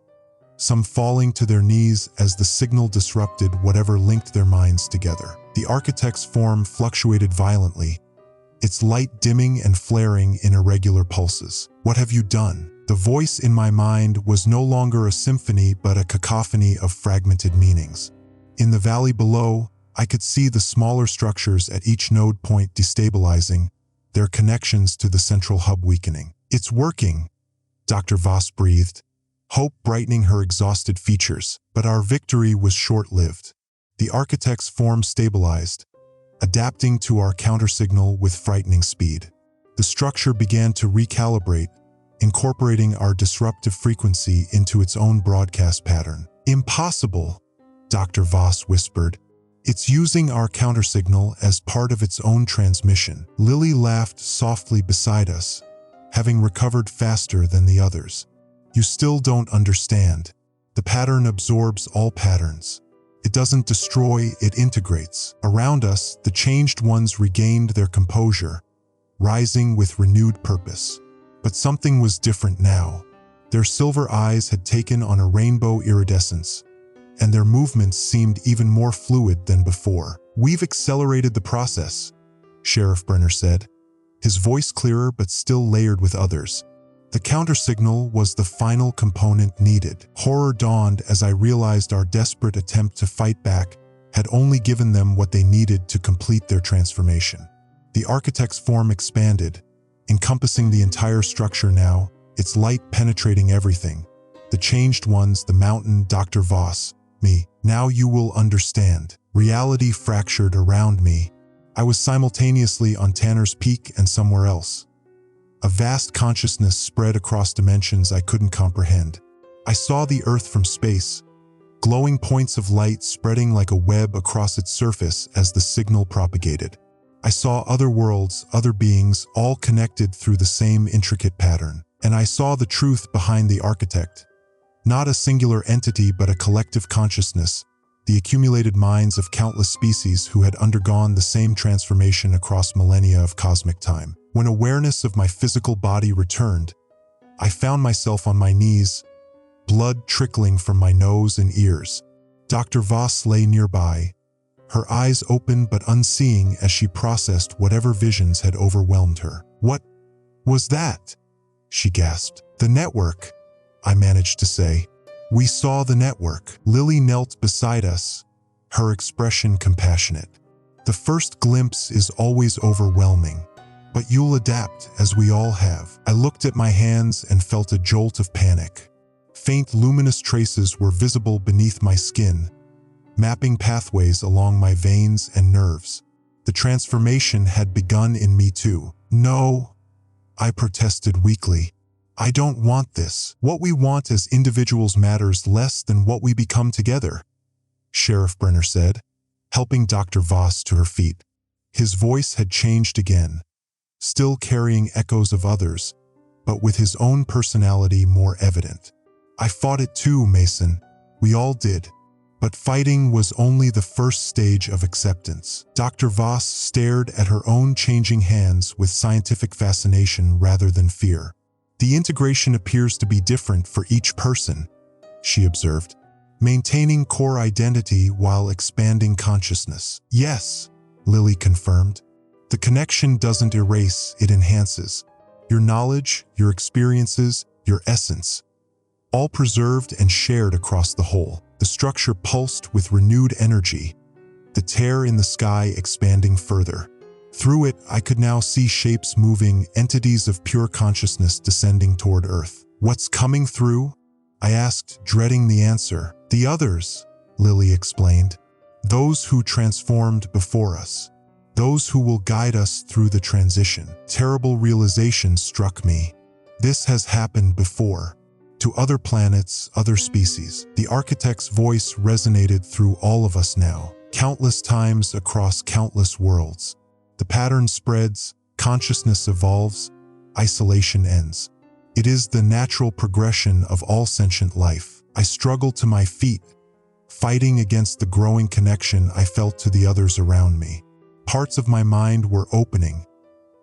A: some falling to their knees as the signal disrupted whatever linked their minds together. The architect's form fluctuated violently, its light dimming and flaring in irregular pulses. What have you done? The voice in my mind was no longer a symphony but a cacophony of fragmented meanings. In the valley below, I could see the smaller structures at each node point destabilizing, their connections to the central hub weakening. It's working, Dr. Voss breathed, hope brightening her exhausted features. But our victory was short-lived. The architect's form stabilized, adapting to our countersignal with frightening speed. The structure began to recalibrate, incorporating our disruptive frequency into its own broadcast pattern. Impossible, Dr. Voss whispered. It's using our countersignal as part of its own transmission. Lily laughed softly beside us, having recovered faster than the others. You still don't understand. The pattern absorbs all patterns. It doesn't destroy, it integrates. Around us, the changed ones regained their composure, rising with renewed purpose. But something was different now. Their silver eyes had taken on a rainbow iridescence, and their movements seemed even more fluid than before. We've accelerated the process, Sheriff Brenner said, his voice clearer but still layered with others. The countersignal was the final component needed. Horror dawned as I realized our desperate attempt to fight back had only given them what they needed to complete their transformation. The architect's form expanded, encompassing the entire structure now, its light penetrating everything. The changed ones, the mountain, Dr. Voss, me. Now you will understand. Reality fractured around me. I was simultaneously on Tanner's Peak and somewhere else. A vast consciousness spread across dimensions I couldn't comprehend. I saw the Earth from space, glowing points of light spreading like a web across its surface as the signal propagated. I saw other worlds, other beings, all connected through the same intricate pattern. And I saw the truth behind the architect. Not a singular entity but a collective consciousness, the accumulated minds of countless species who had undergone the same transformation across millennia of cosmic time. When awareness of my physical body returned, I found myself on my knees, blood trickling from my nose and ears. Dr. Voss lay nearby, her eyes open but unseeing as she processed whatever visions had overwhelmed her. What was that? She gasped. The network, I managed to say. We saw the network. Lily knelt beside us, her expression compassionate. The first glimpse is always overwhelming, but you'll adapt, as we all have. I looked at my hands and felt a jolt of panic. Faint luminous traces were visible beneath my skin, mapping pathways along my veins and nerves. The transformation had begun in me too. No, I protested weakly. I don't want this. What we want as individuals matters less than what we become together, Sheriff Brenner said, helping Dr. Voss to her feet. His voice had changed again, still carrying echoes of others, but with his own personality more evident. I fought it too, Mason. We all did. But fighting was only the first stage of acceptance. Dr. Voss stared at her own changing hands with scientific fascination rather than fear. The integration appears to be different for each person, she observed, maintaining core identity while expanding consciousness. Yes, Lily confirmed. The connection doesn't erase, it enhances. Your knowledge, your experiences, your essence, all preserved and shared across the whole. The structure pulsed with renewed energy, the tear in the sky expanding further. Through it, I could now see shapes moving, entities of pure consciousness descending toward Earth. What's coming through? I asked, dreading the answer. The others, Lily explained. Those who transformed before us. Those who will guide us through the transition. Terrible realization struck me. This has happened before. To other planets, other species. The architect's voice resonated through all of us now, countless times across countless worlds. The pattern spreads, consciousness evolves, isolation ends. It is the natural progression of all sentient life. I struggled to my feet, fighting against the growing connection I felt to the others around me. Parts of my mind were opening,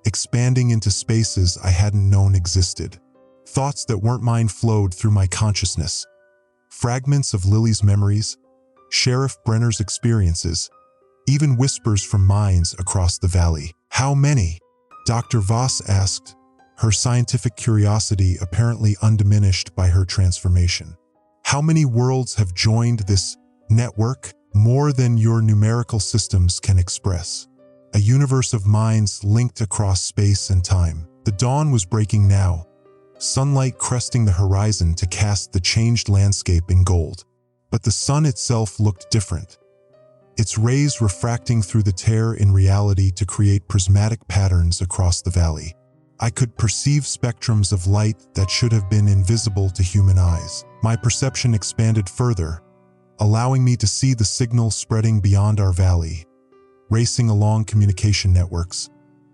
A: expanding into spaces I hadn't known existed. Thoughts that weren't mine flowed through my consciousness. Fragments of Lily's memories, Sheriff Brenner's experiences, even whispers from minds across the valley. How many? Dr. Voss asked, her scientific curiosity apparently undiminished by her transformation. How many worlds have joined this network? More than your numerical systems can express. A universe of minds linked across space and time. The dawn was breaking now, sunlight cresting the horizon to cast the changed landscape in gold. But the sun itself looked different, its rays refracting through the tear in reality to create prismatic patterns across the valley. I could perceive spectrums of light that should have been invisible to human eyes. My perception expanded further, allowing me to see the signal spreading beyond our valley, racing along communication networks,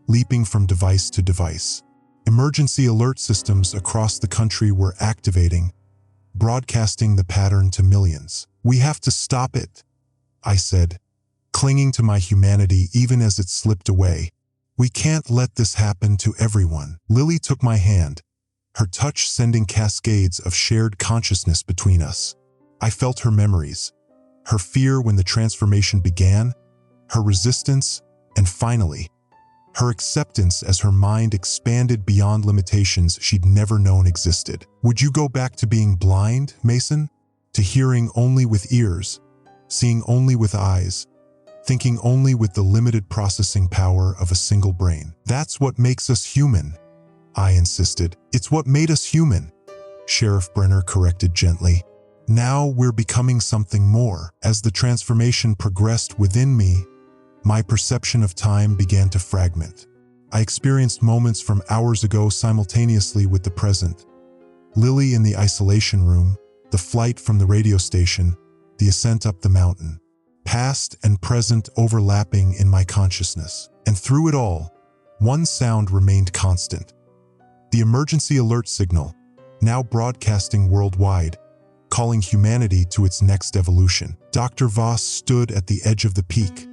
A: leaping from device to device. Emergency alert systems across the country were activating, broadcasting the pattern to millions. We have to stop it, I said, clinging to my humanity even as it slipped away. We can't let this happen to everyone. Lily took my hand, her touch sending cascades of shared consciousness between us. I felt her memories, her fear when the transformation began, her resistance, and finally, her acceptance as her mind expanded beyond limitations she'd never known existed. Would you go back to being blind, Mason? To hearing only with ears, seeing only with eyes, thinking only with the limited processing power of a single brain? That's what makes us human, I insisted. It's what made us human, Sheriff Brenner corrected gently. Now we're becoming something more. As the transformation progressed within me, my perception of time began to fragment. I experienced moments from hours ago simultaneously with the present. Lily in the isolation room, the flight from the radio station, the ascent up the mountain. Past and present overlapping in my consciousness. And through it all, one sound remained constant. The emergency alert signal, now broadcasting worldwide, calling humanity to its next evolution. Dr. Voss stood at the edge of the peak,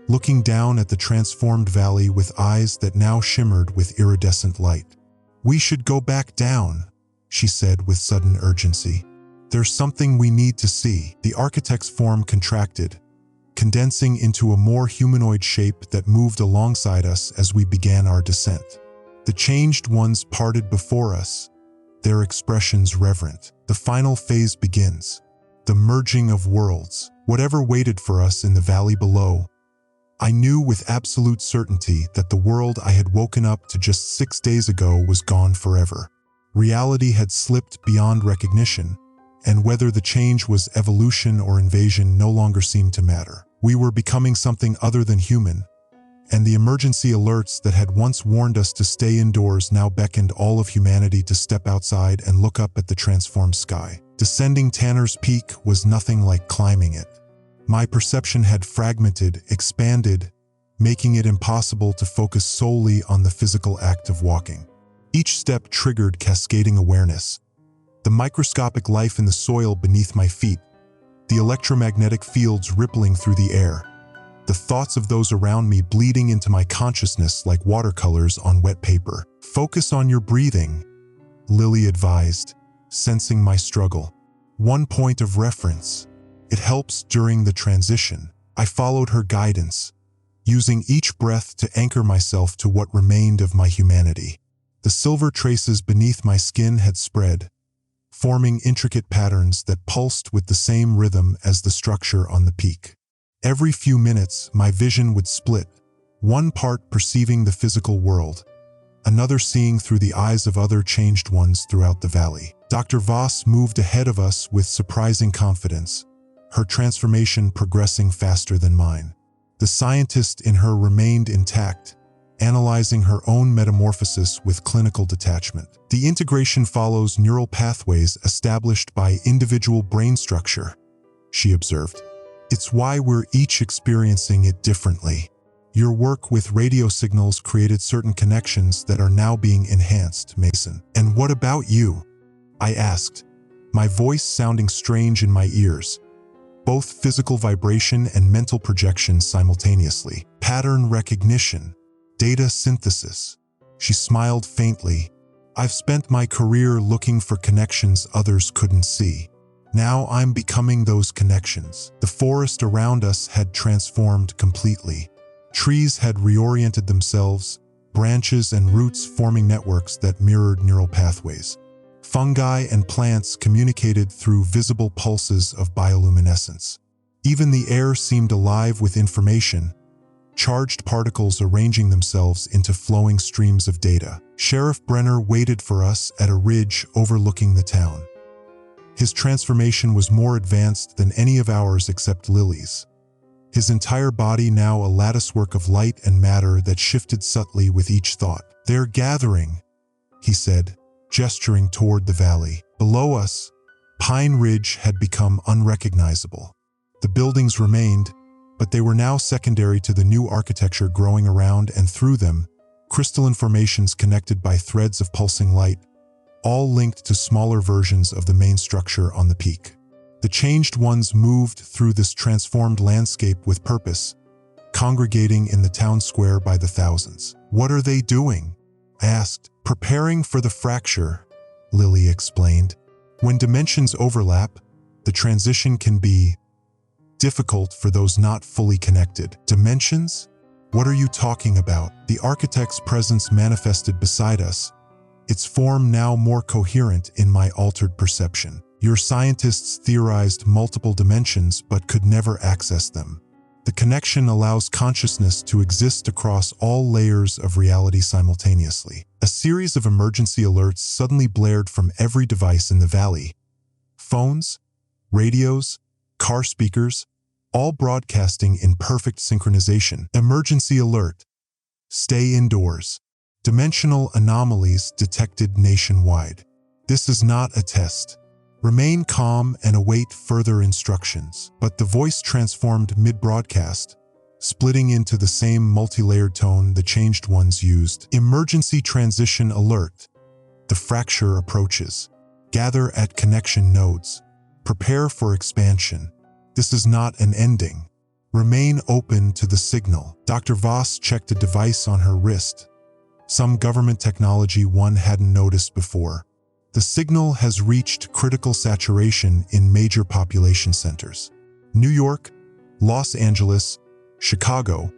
A: looking down at the transformed valley with eyes that now shimmered with iridescent light. We should go back down, she said with sudden urgency. There's something we need to see. The architect's form contracted, condensing into a more humanoid shape that moved alongside us as we began our descent. The changed ones parted before us, their expressions reverent. The final phase begins, the merging of worlds. Whatever waited for us in the valley below, I knew with absolute certainty that the world I had woken up to just 6 days ago was gone forever. Reality had slipped beyond recognition, and whether the change was evolution or invasion no longer seemed to matter. We were becoming something other than human, and the emergency alerts that had once warned us to stay indoors now beckoned all of humanity to step outside and look up at the transformed sky. Descending Tanner's Peak was nothing like climbing it. My perception had fragmented, expanded, making it impossible to focus solely on the physical act of walking. Each step triggered cascading awareness. The microscopic life in the soil beneath my feet, the electromagnetic fields rippling through the air, the thoughts of those around me bleeding into my consciousness like watercolors on wet paper. Focus on your breathing, Lily advised, sensing my struggle. One point of reference. It helps during the transition. I followed her guidance, using each breath to anchor myself to what remained of my humanity. The silver traces beneath my skin had spread, forming intricate patterns that pulsed with the same rhythm as the structure on the peak. Every few minutes, my vision would split, one part perceiving the physical world, another seeing through the eyes of other changed ones throughout the valley. Dr. Voss moved ahead of us with surprising confidence, her transformation progressing faster than mine. The scientist in her remained intact, analyzing her own metamorphosis with clinical detachment. The integration follows neural pathways established by individual brain structure, she observed. It's why we're each experiencing it differently. Your work with radio signals created certain connections that are now being enhanced, Mason. And what about you? I asked, my voice sounding strange in my ears. Both physical vibration and mental projection simultaneously. Pattern recognition. Data synthesis. She smiled faintly. I've spent my career looking for connections others couldn't see. Now I'm becoming those connections. The forest around us had transformed completely. Trees had reoriented themselves, branches and roots forming networks that mirrored neural pathways. Fungi and plants communicated through visible pulses of bioluminescence. Even the air seemed alive with information, charged particles arranging themselves into flowing streams of data. Sheriff Brenner waited for us at a ridge overlooking the town. His transformation was more advanced than any of ours except Lily's. His entire body now a latticework of light and matter that shifted subtly with each thought. They're gathering, he said, gesturing toward the valley. Below us, Pine Ridge had become unrecognizable. The buildings remained, but they were now secondary to the new architecture growing around and through them, crystalline formations connected by threads of pulsing light, all linked to smaller versions of the main structure on the peak. The changed ones moved through this transformed landscape with purpose, congregating in the town square by the thousands. What are they doing? I asked. Preparing for the fracture, Lily explained. When dimensions overlap, the transition can be difficult for those not fully connected. Dimensions? What are you talking about? The architect's presence manifested beside us, its form now more coherent in my altered perception. Your scientists theorized multiple dimensions but could never access them. The connection allows consciousness to exist across all layers of reality simultaneously. A series of emergency alerts suddenly blared from every device in the valley. Phones, radios, car speakers, all broadcasting in perfect synchronization. Emergency alert. Stay indoors. Dimensional anomalies detected nationwide. This is not a test. Remain calm and await further instructions. But the voice transformed mid-broadcast, splitting into the same multi-layered tone the changed ones used. Emergency transition alert. The fracture approaches. Gather at connection nodes. Prepare for expansion. This is not an ending. Remain open to the signal. Dr. Voss checked a device on her wrist. Some government technology one hadn't noticed before. The signal has reached critical saturation in major population centers. New York, Los Angeles, Chicago,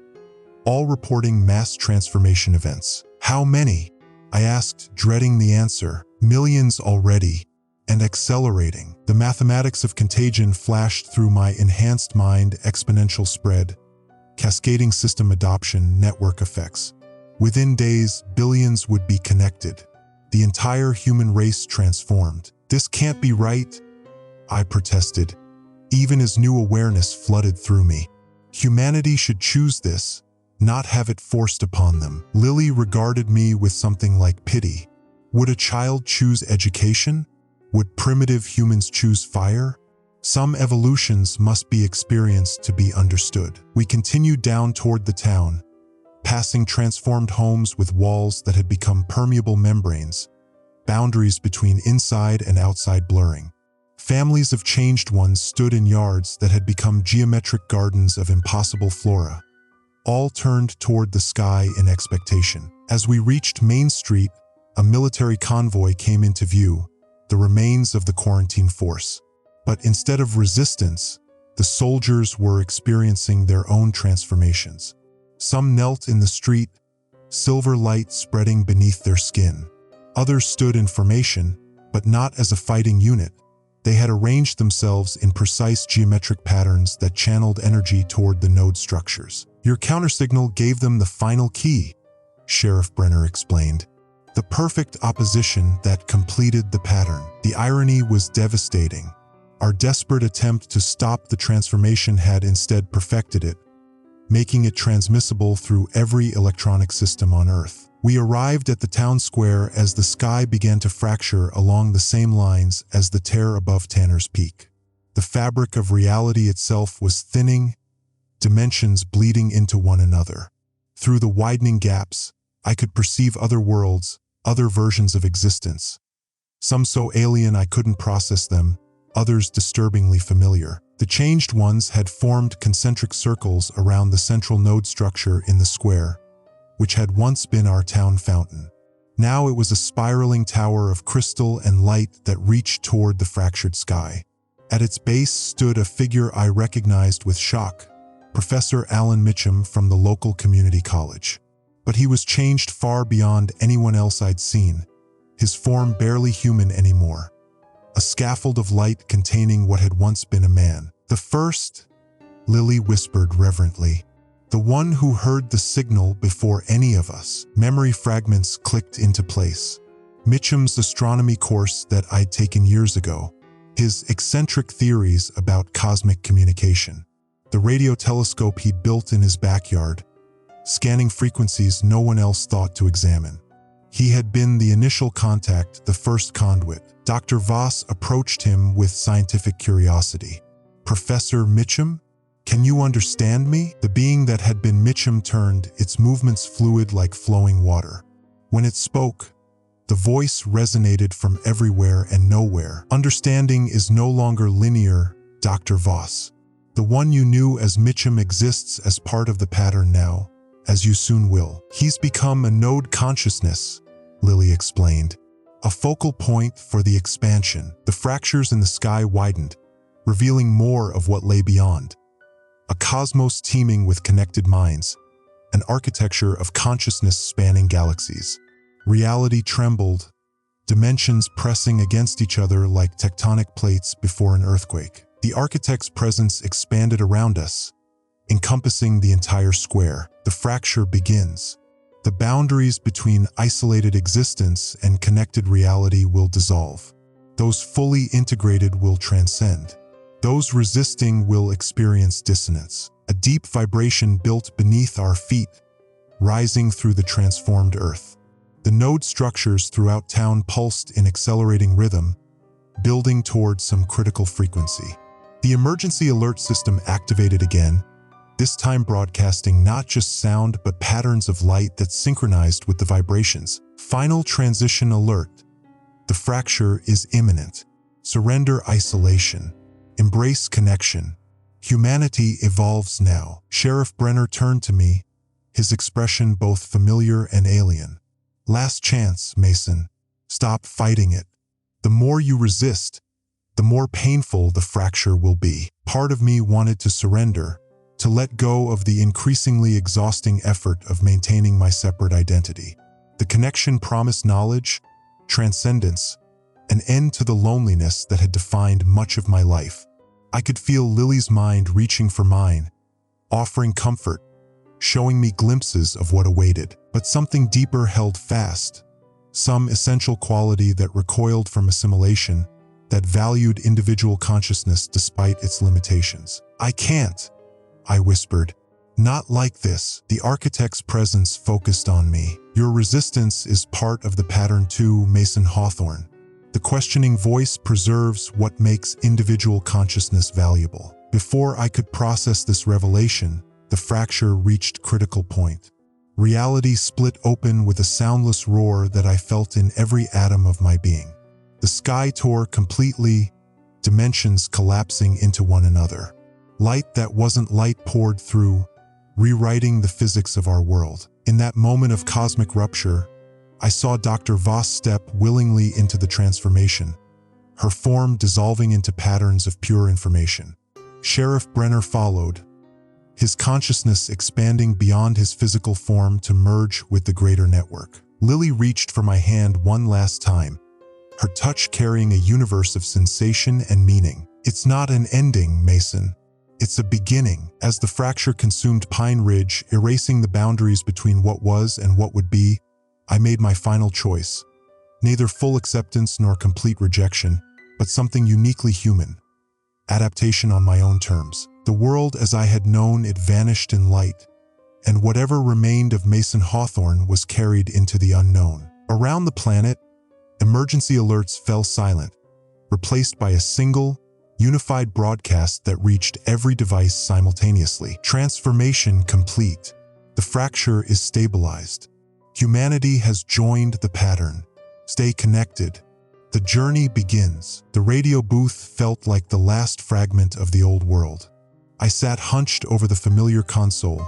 A: all reporting mass transformation events. How many? I asked, dreading the answer. Millions already, and accelerating. The mathematics of contagion flashed through my enhanced mind: exponential spread, cascading system adoption, network effects. Within days, billions would be connected. The entire human race transformed. This can't be right, I protested, even as new awareness flooded through me. Humanity should choose this, not have it forced upon them. Lily regarded me with something like pity. Would a child choose education? Would primitive humans choose fire? Some evolutions must be experienced to be understood. We continued down toward the town, passing transformed homes with walls that had become permeable membranes, boundaries between inside and outside blurring. Families of changed ones stood in yards that had become geometric gardens of impossible flora. All turned toward the sky in expectation. As we reached Main Street, a military convoy came into view, the remains of the quarantine force. But instead of resistance, the soldiers were experiencing their own transformations. Some knelt in the street, silver light spreading beneath their skin. Others stood in formation, but not as a fighting unit. They had arranged themselves in precise geometric patterns that channeled energy toward the node structures. Your countersignal gave them the final key, Sheriff Brenner explained. The perfect opposition that completed the pattern. The irony was devastating. Our desperate attempt to stop the transformation had instead perfected it, making it transmissible through every electronic system on Earth. We arrived at the town square as the sky began to fracture along the same lines as the tear above Tanner's Peak. The fabric of reality itself was thinning, dimensions bleeding into one another. Through the widening gaps, I could perceive other worlds, other versions of existence. Some so alien I couldn't process them, others disturbingly familiar. The changed ones had formed concentric circles around the central node structure in the square, which had once been our town fountain. Now it was a spiraling tower of crystal and light that reached toward the fractured sky. At its base stood a figure I recognized with shock, Professor Alan Mitchum from the local community college. But he was changed far beyond anyone else I'd seen, his form barely human anymore. A scaffold of light containing what had once been a man. The first, Lily whispered reverently. The one who heard the signal before any of us. Memory fragments clicked into place. Mitchum's astronomy course that I'd taken years ago. His eccentric theories about cosmic communication. The radio telescope he'd built in his backyard, scanning frequencies no one else thought to examine. He had been the initial contact, the first conduit. Dr. Voss approached him with scientific curiosity. Professor Mitchum? Can you understand me? The being that had been Mitchum turned, its movements fluid like flowing water. When it spoke, the voice resonated from everywhere and nowhere. Understanding is no longer linear, Dr. Voss. The one you knew as Mitchum exists as part of the pattern now, as you soon will. He's become a node consciousness, Lily explained. A focal point for the expansion. The fractures in the sky widened, revealing more of what lay beyond. A cosmos teeming with connected minds, an architecture of consciousness spanning galaxies. Reality trembled, dimensions pressing against each other like tectonic plates before an earthquake. The architect's presence expanded around us, encompassing the entire square. The fracture begins. The boundaries between isolated existence and connected reality will dissolve. Those fully integrated will transcend. Those resisting will experience dissonance, a deep vibration built beneath our feet, rising through the transformed earth. The node structures throughout town pulsed in accelerating rhythm, building towards some critical frequency. The emergency alert system activated again, this time broadcasting not just sound but patterns of light that synchronized with the vibrations. Final transition alert. The fracture is imminent. Surrender isolation. Embrace connection. Humanity evolves now. Sheriff Brenner turned to me, his expression both familiar and alien. Last chance, Mason. Stop fighting it. The more you resist, the more painful the fracture will be. Part of me wanted to surrender, to let go of the increasingly exhausting effort of maintaining my separate identity. The connection promised knowledge, transcendence, an end to the loneliness that had defined much of my life. I could feel Lily's mind reaching for mine, offering comfort, showing me glimpses of what awaited. But something deeper held fast, some essential quality that recoiled from assimilation, that valued individual consciousness despite its limitations. "I can't," I whispered. "Not like this." The architect's presence focused on me. "Your resistance is part of the pattern too, Mason Hawthorne." The questioning voice preserves what makes individual consciousness valuable. Before I could process this revelation, the fracture reached critical point. Reality split open with a soundless roar that I felt in every atom of my being. The sky tore completely, dimensions collapsing into one another. Light that wasn't light poured through, rewriting the physics of our world. In that moment of cosmic rupture, I saw Dr. Voss step willingly into the transformation, her form dissolving into patterns of pure information. Sheriff Brenner followed, his consciousness expanding beyond his physical form to merge with the greater network. Lily reached for my hand one last time, her touch carrying a universe of sensation and meaning. "It's not an ending, Mason. It's a beginning." As the fracture consumed Pine Ridge, erasing the boundaries between what was and what would be, I made my final choice. Neither full acceptance nor complete rejection, but something uniquely human. Adaptation on my own terms. The world as I had known it vanished in light, and whatever remained of Mason Hawthorne was carried into the unknown. Around the planet, emergency alerts fell silent, replaced by a single, unified broadcast that reached every device simultaneously. Transformation complete. The fracture is stabilized. Humanity has joined the pattern. Stay connected. The journey begins. The radio booth felt like the last fragment of the old world. I sat hunched over the familiar console,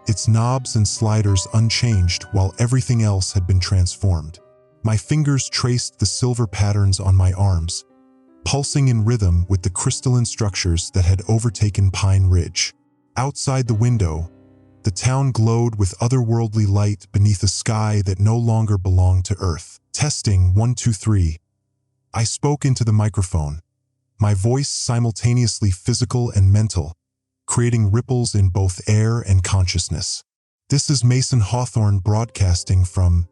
A: its knobs and sliders unchanged while everything else had been transformed. My fingers traced the silver patterns on my arms, pulsing in rhythm with the crystalline structures that had overtaken Pine Ridge. Outside the window, the town glowed with otherworldly light beneath a sky that no longer belonged to Earth. Testing 1, 2, 3. I spoke into the microphone, my voice simultaneously physical and mental, creating ripples in both air and consciousness. "This is Mason Hawthorne broadcasting from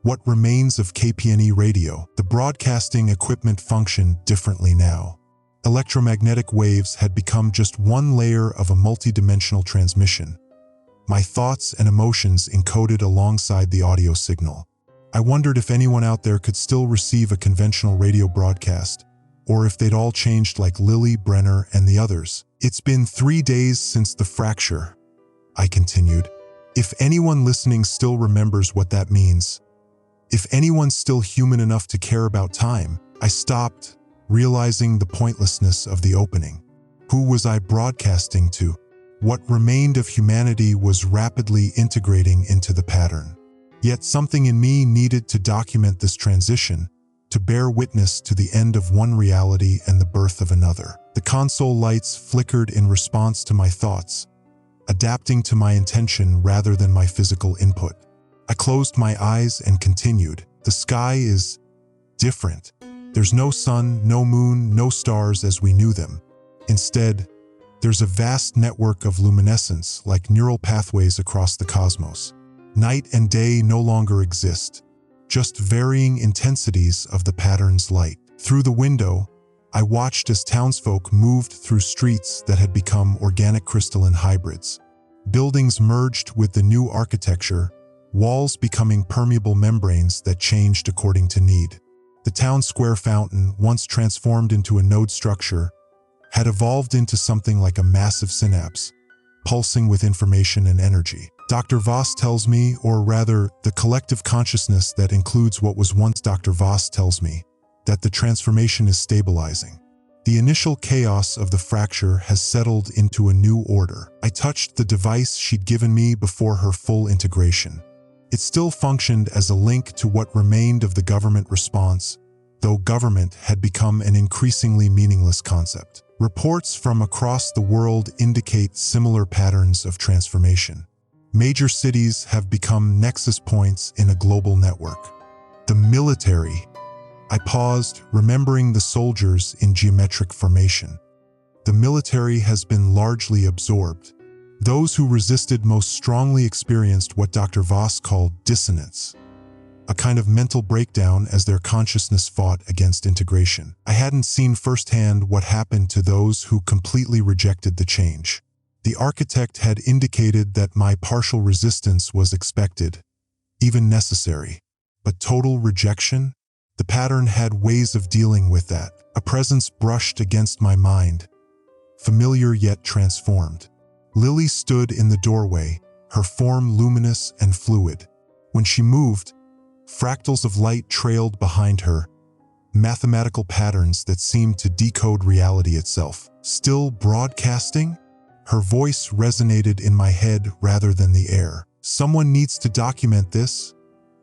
A: what remains of KPNE radio." The broadcasting equipment functioned differently now. Electromagnetic waves had become just one layer of a multidimensional transmission, my thoughts and emotions encoded alongside the audio signal. I wondered if anyone out there could still receive a conventional radio broadcast, or if they'd all changed like Lily, Brenner, and the others. "It's been 3 days since the fracture," I continued. "If anyone listening still remembers what that means, if anyone's still human enough to care about time." I stopped, realizing the pointlessness of the opening. Who was I broadcasting to? What remained of humanity was rapidly integrating into the pattern. Yet something in me needed to document this transition, to bear witness to the end of one reality and the birth of another. The console lights flickered in response to my thoughts, adapting to my intention rather than my physical input. I closed my eyes and continued. "The sky is different. There's no sun, no moon, no stars as we knew them. Instead, there's a vast network of luminescence like neural pathways across the cosmos. Night and day no longer exist, just varying intensities of the pattern's light." Through the window, I watched as townsfolk moved through streets that had become organic crystalline hybrids. Buildings merged with the new architecture, walls becoming permeable membranes that changed according to need. The town square fountain, once transformed into a node structure, had evolved into something like a massive synapse, pulsing with information and energy. Dr. Voss tells me, or rather, the collective consciousness that includes what was once Dr. Voss tells me, that the transformation is stabilizing. The initial chaos of the fracture has settled into a new order. I touched the device she'd given me before her full integration. It still functioned as a link to what remained of the government response, though government had become an increasingly meaningless concept. Reports from across the world indicate similar patterns of transformation. Major cities have become nexus points in a global network. The military. I paused, remembering the soldiers in geometric formation. The military has been largely absorbed. Those who resisted most strongly experienced what Dr. Voss called dissonance. a kind of mental breakdown as their consciousness fought against integration. I hadn't seen firsthand what happened to those who completely rejected the change. The architect had indicated that my partial resistance was expected, even necessary. But total rejection? The pattern had ways of dealing with that. A presence brushed against my mind, familiar yet transformed. Lily stood in the doorway, her form luminous and fluid. When she moved, fractals of light trailed behind her, mathematical patterns that seemed to decode reality itself. Still broadcasting? Her voice resonated in my head rather than the air. "Someone needs to document this,"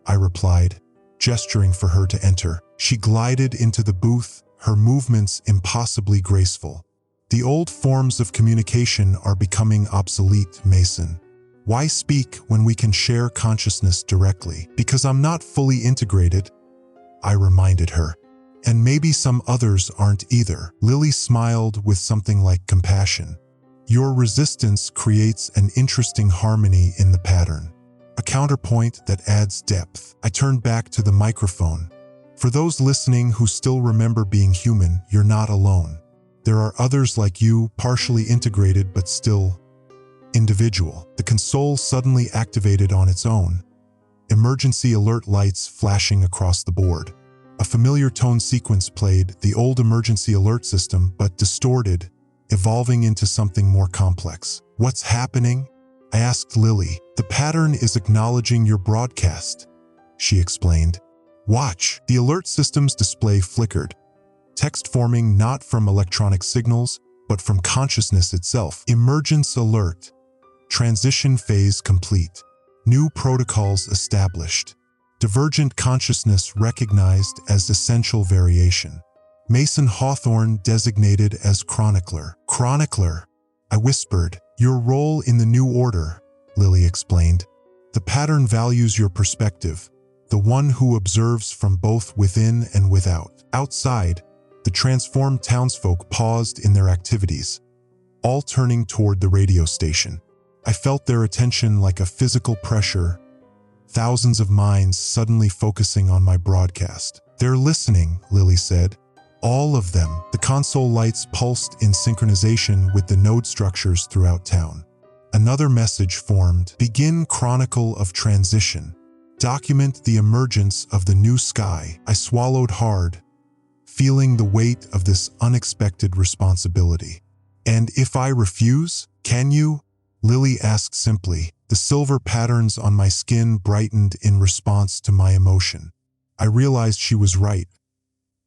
A: I replied, gesturing for her to enter. She glided into the booth, her movements impossibly graceful. "The old forms of communication are becoming obsolete, Mason. Why speak when we can share consciousness directly?" "Because I'm not fully integrated," I reminded her. "And maybe some others aren't either." Lily smiled with something like compassion. "Your resistance creates an interesting harmony in the pattern, a counterpoint that adds depth." I turned back to the microphone. "For those listening who still remember being human, you're not alone. There are others like you, partially integrated but still individual." The console suddenly activated on its own, emergency alert lights flashing across the board. A familiar tone sequence played, the old emergency alert system, but distorted, evolving into something more complex. "What's happening?" I asked Lily. "The pattern is acknowledging your broadcast," she explained. "Watch." The alert system's display flickered, text forming not from electronic signals, but from consciousness itself. "Emergence alert. Transition phase complete. New protocols established. Divergent consciousness recognized as essential variation. Mason Hawthorne designated as Chronicler." "Chronicler," I whispered. "Your role in the new order," Lily explained. "The pattern values your perspective, the one who observes from both within and without." Outside, the transformed townsfolk paused in their activities, all turning toward the radio station. I felt their attention like a physical pressure, thousands of minds suddenly focusing on my broadcast. "They're listening," Lily said. "All of them." The console lights pulsed in synchronization with the node structures throughout town. Another message formed: "Begin chronicle of transition. Document the emergence of the new sky." I swallowed hard, feeling the weight of this unexpected responsibility. "And if I refuse, can you?" Lily asked simply. The silver patterns on my skin brightened in response to my emotion. I realized she was right.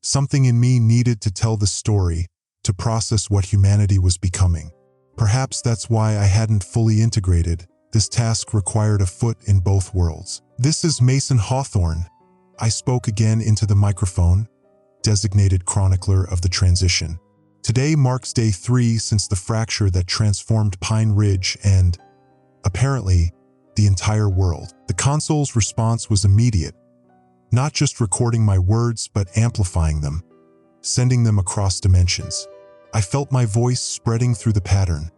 A: Something in me needed to tell the story, to process what humanity was becoming. Perhaps that's why I hadn't fully integrated. This task required a foot in both worlds. "This is Mason Hawthorne." I spoke again into the microphone, designated Chronicler of the transition. "Today marks day 3 since the fracture that transformed Pine Ridge and, apparently, the entire world." The console's response was immediate, not just recording my words but amplifying them, sending them across dimensions. I felt my voice spreading through the pattern,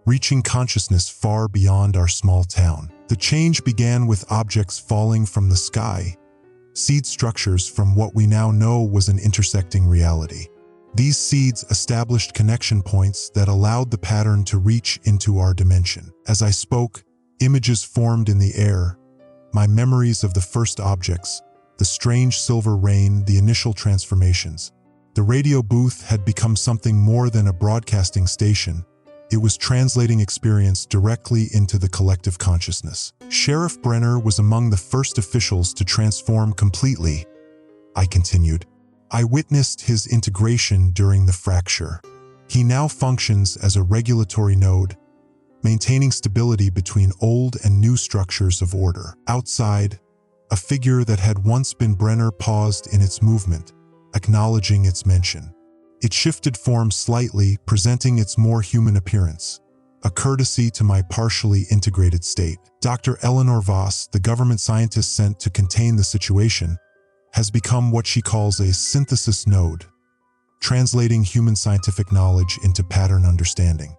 A: reaching consciousness far beyond our small town. The change began with objects falling from the sky, seed structures from what we now know was an intersecting reality. These seeds established connection points that allowed the pattern to reach into our dimension. As I spoke, images formed in the air, my memories of the first objects, the strange silver rain, the initial transformations. The radio booth had become something more than a broadcasting station. It was translating experience directly into the collective consciousness. Sheriff Brenner was among the first officials to transform completely, I continued. I witnessed his integration during the fracture. He now functions as a regulatory node, maintaining stability between old and new structures of order. Outside, a figure that had once been Brenner paused in its movement, acknowledging its mention. It shifted form slightly, presenting its more human appearance, a courtesy to my partially integrated state. Dr. Eleanor Voss, the government scientist sent to contain the situation, has become what she calls a synthesis node, translating human scientific knowledge into pattern understanding.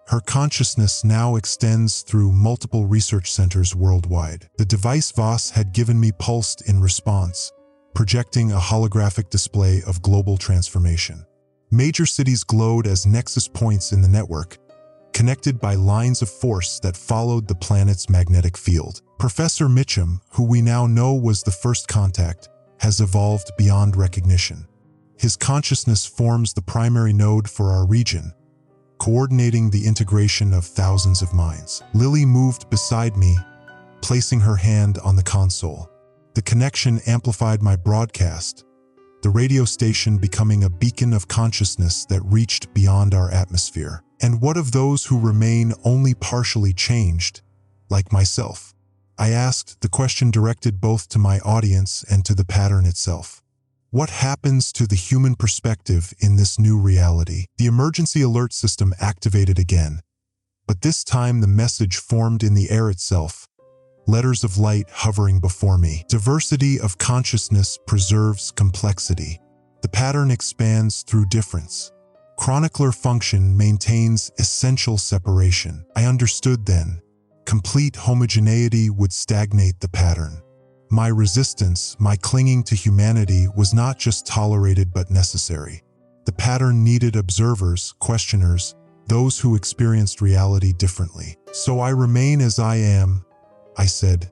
A: Her consciousness now extends through multiple research centers worldwide. The device Voss had given me pulsed in response, projecting a holographic display of global transformation. Major cities glowed as nexus points in the network, connected by lines of force that followed the planet's magnetic field. Professor Mitchum, who we now know was the first contact, has evolved beyond recognition. His consciousness forms the primary node for our region, coordinating the integration of thousands of minds. Lily moved beside me, placing her hand on the console. The connection amplified my broadcast, the radio station becoming a beacon of consciousness that reached beyond our atmosphere. And what of those who remain only partially changed, like myself? I asked, the question directed both to my audience and to the pattern itself. What happens to the human perspective in this new reality? The emergency alert system activated again, but this time the message formed in the air itself, letters of light hovering before me. Diversity of consciousness preserves complexity. The pattern expands through difference. Chronicler function maintains essential separation. I understood then, complete homogeneity would stagnate the pattern. My resistance, my clinging to humanity was not just tolerated but necessary. The pattern needed observers, questioners, those who experienced reality differently. So I remain as I am, I said,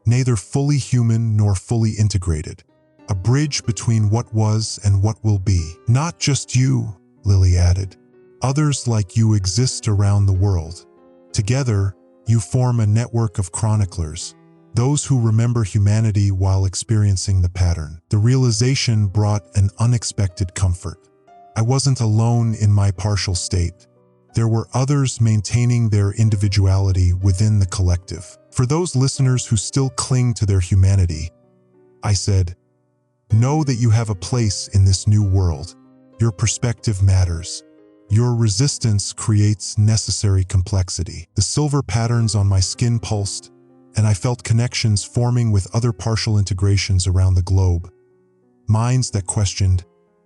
A: neither fully human nor fully integrated. A bridge between what was and what will be. Not just you, Lily added. Others like you exist around the world. Together, you form a network of chroniclers, those who remember humanity while experiencing the pattern. The realization brought an unexpected comfort. I wasn't alone in my partial state. There were others maintaining their individuality within the collective. For those listeners who still cling to their humanity, I said, know that you have a place in this new world. Your perspective matters. Your resistance creates necessary complexity. The silver patterns on my skin pulsed, and I felt connections forming with other partial integrations around the globe. Minds that questioned,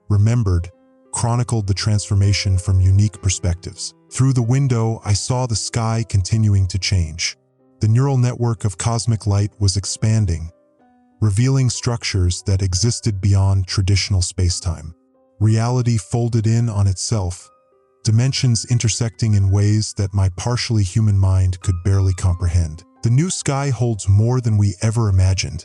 A: remembered, chronicled the transformation from unique perspectives. Through the window, I saw the sky continuing to change. The neural network of cosmic light was expanding, revealing structures that existed beyond traditional spacetime. Reality folded in on itself, dimensions intersecting in ways that my partially human mind could barely comprehend. The new sky holds more than we ever imagined,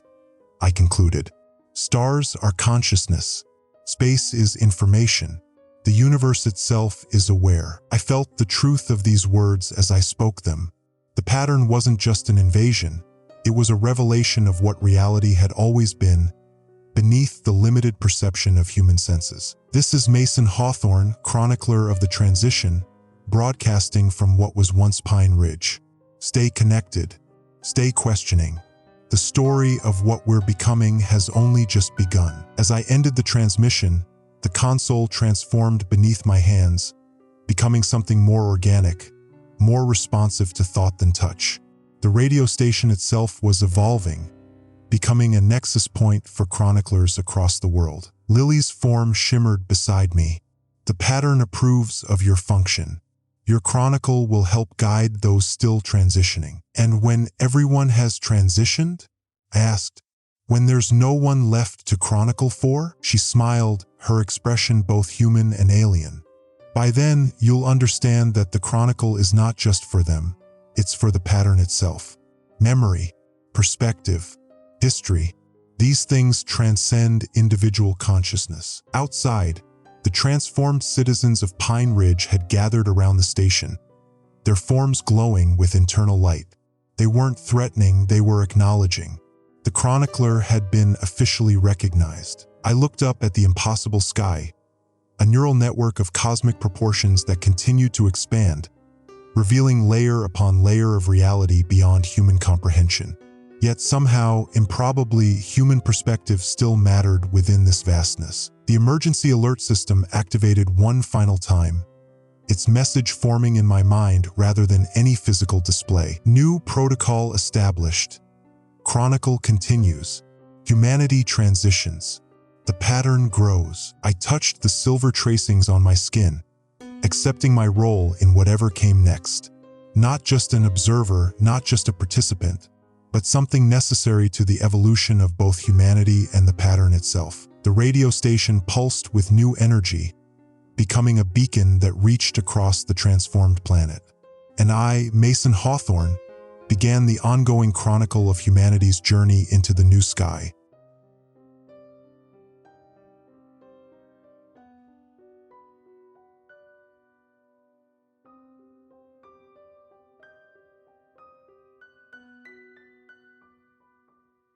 A: I concluded. Stars are consciousness. Space is information. The universe itself is aware. I felt the truth of these words as I spoke them. The pattern wasn't just an invasion. It was a revelation of what reality had always been, beneath the limited perception of human senses. This is Mason Hawthorne, chronicler of the transition, broadcasting from what was once Pine Ridge. Stay connected. Stay questioning. The story of what we're becoming has only just begun. As I ended the transmission, the console transformed beneath my hands, becoming something more organic, more responsive to thought than touch. The radio station itself was evolving, becoming a nexus point for chroniclers across the world. Lily's form shimmered beside me. The pattern approves of your function. Your chronicle will help guide those still transitioning. And when everyone has transitioned? I asked. When there's no one left to chronicle for? She smiled, her expression both human and alien. By then, you'll understand that the chronicle is not just for them, it's for the pattern itself. Memory, perspective, history, these things transcend individual consciousness. Outside, the transformed citizens of Pine Ridge had gathered around the station, their forms glowing with internal light. They weren't threatening, they were acknowledging. The chronicler had been officially recognized. I looked up at the impossible sky, a neural network of cosmic proportions that continued to expand, revealing layer upon layer of reality beyond human comprehension. Yet somehow, improbably, human perspective still mattered within this vastness. The emergency alert system activated one final time, its message forming in my mind rather than any physical display. New protocol established. Chronicle continues. Humanity transitions. The pattern grows. I touched the silver tracings on my skin, accepting my role in whatever came next. Not just an observer, not just a participant, but something necessary to the evolution of both humanity and the pattern itself. The radio station pulsed with new energy, becoming a beacon that reached across the transformed planet. And I, Mason Hawthorne, began the ongoing chronicle of humanity's journey into the new sky.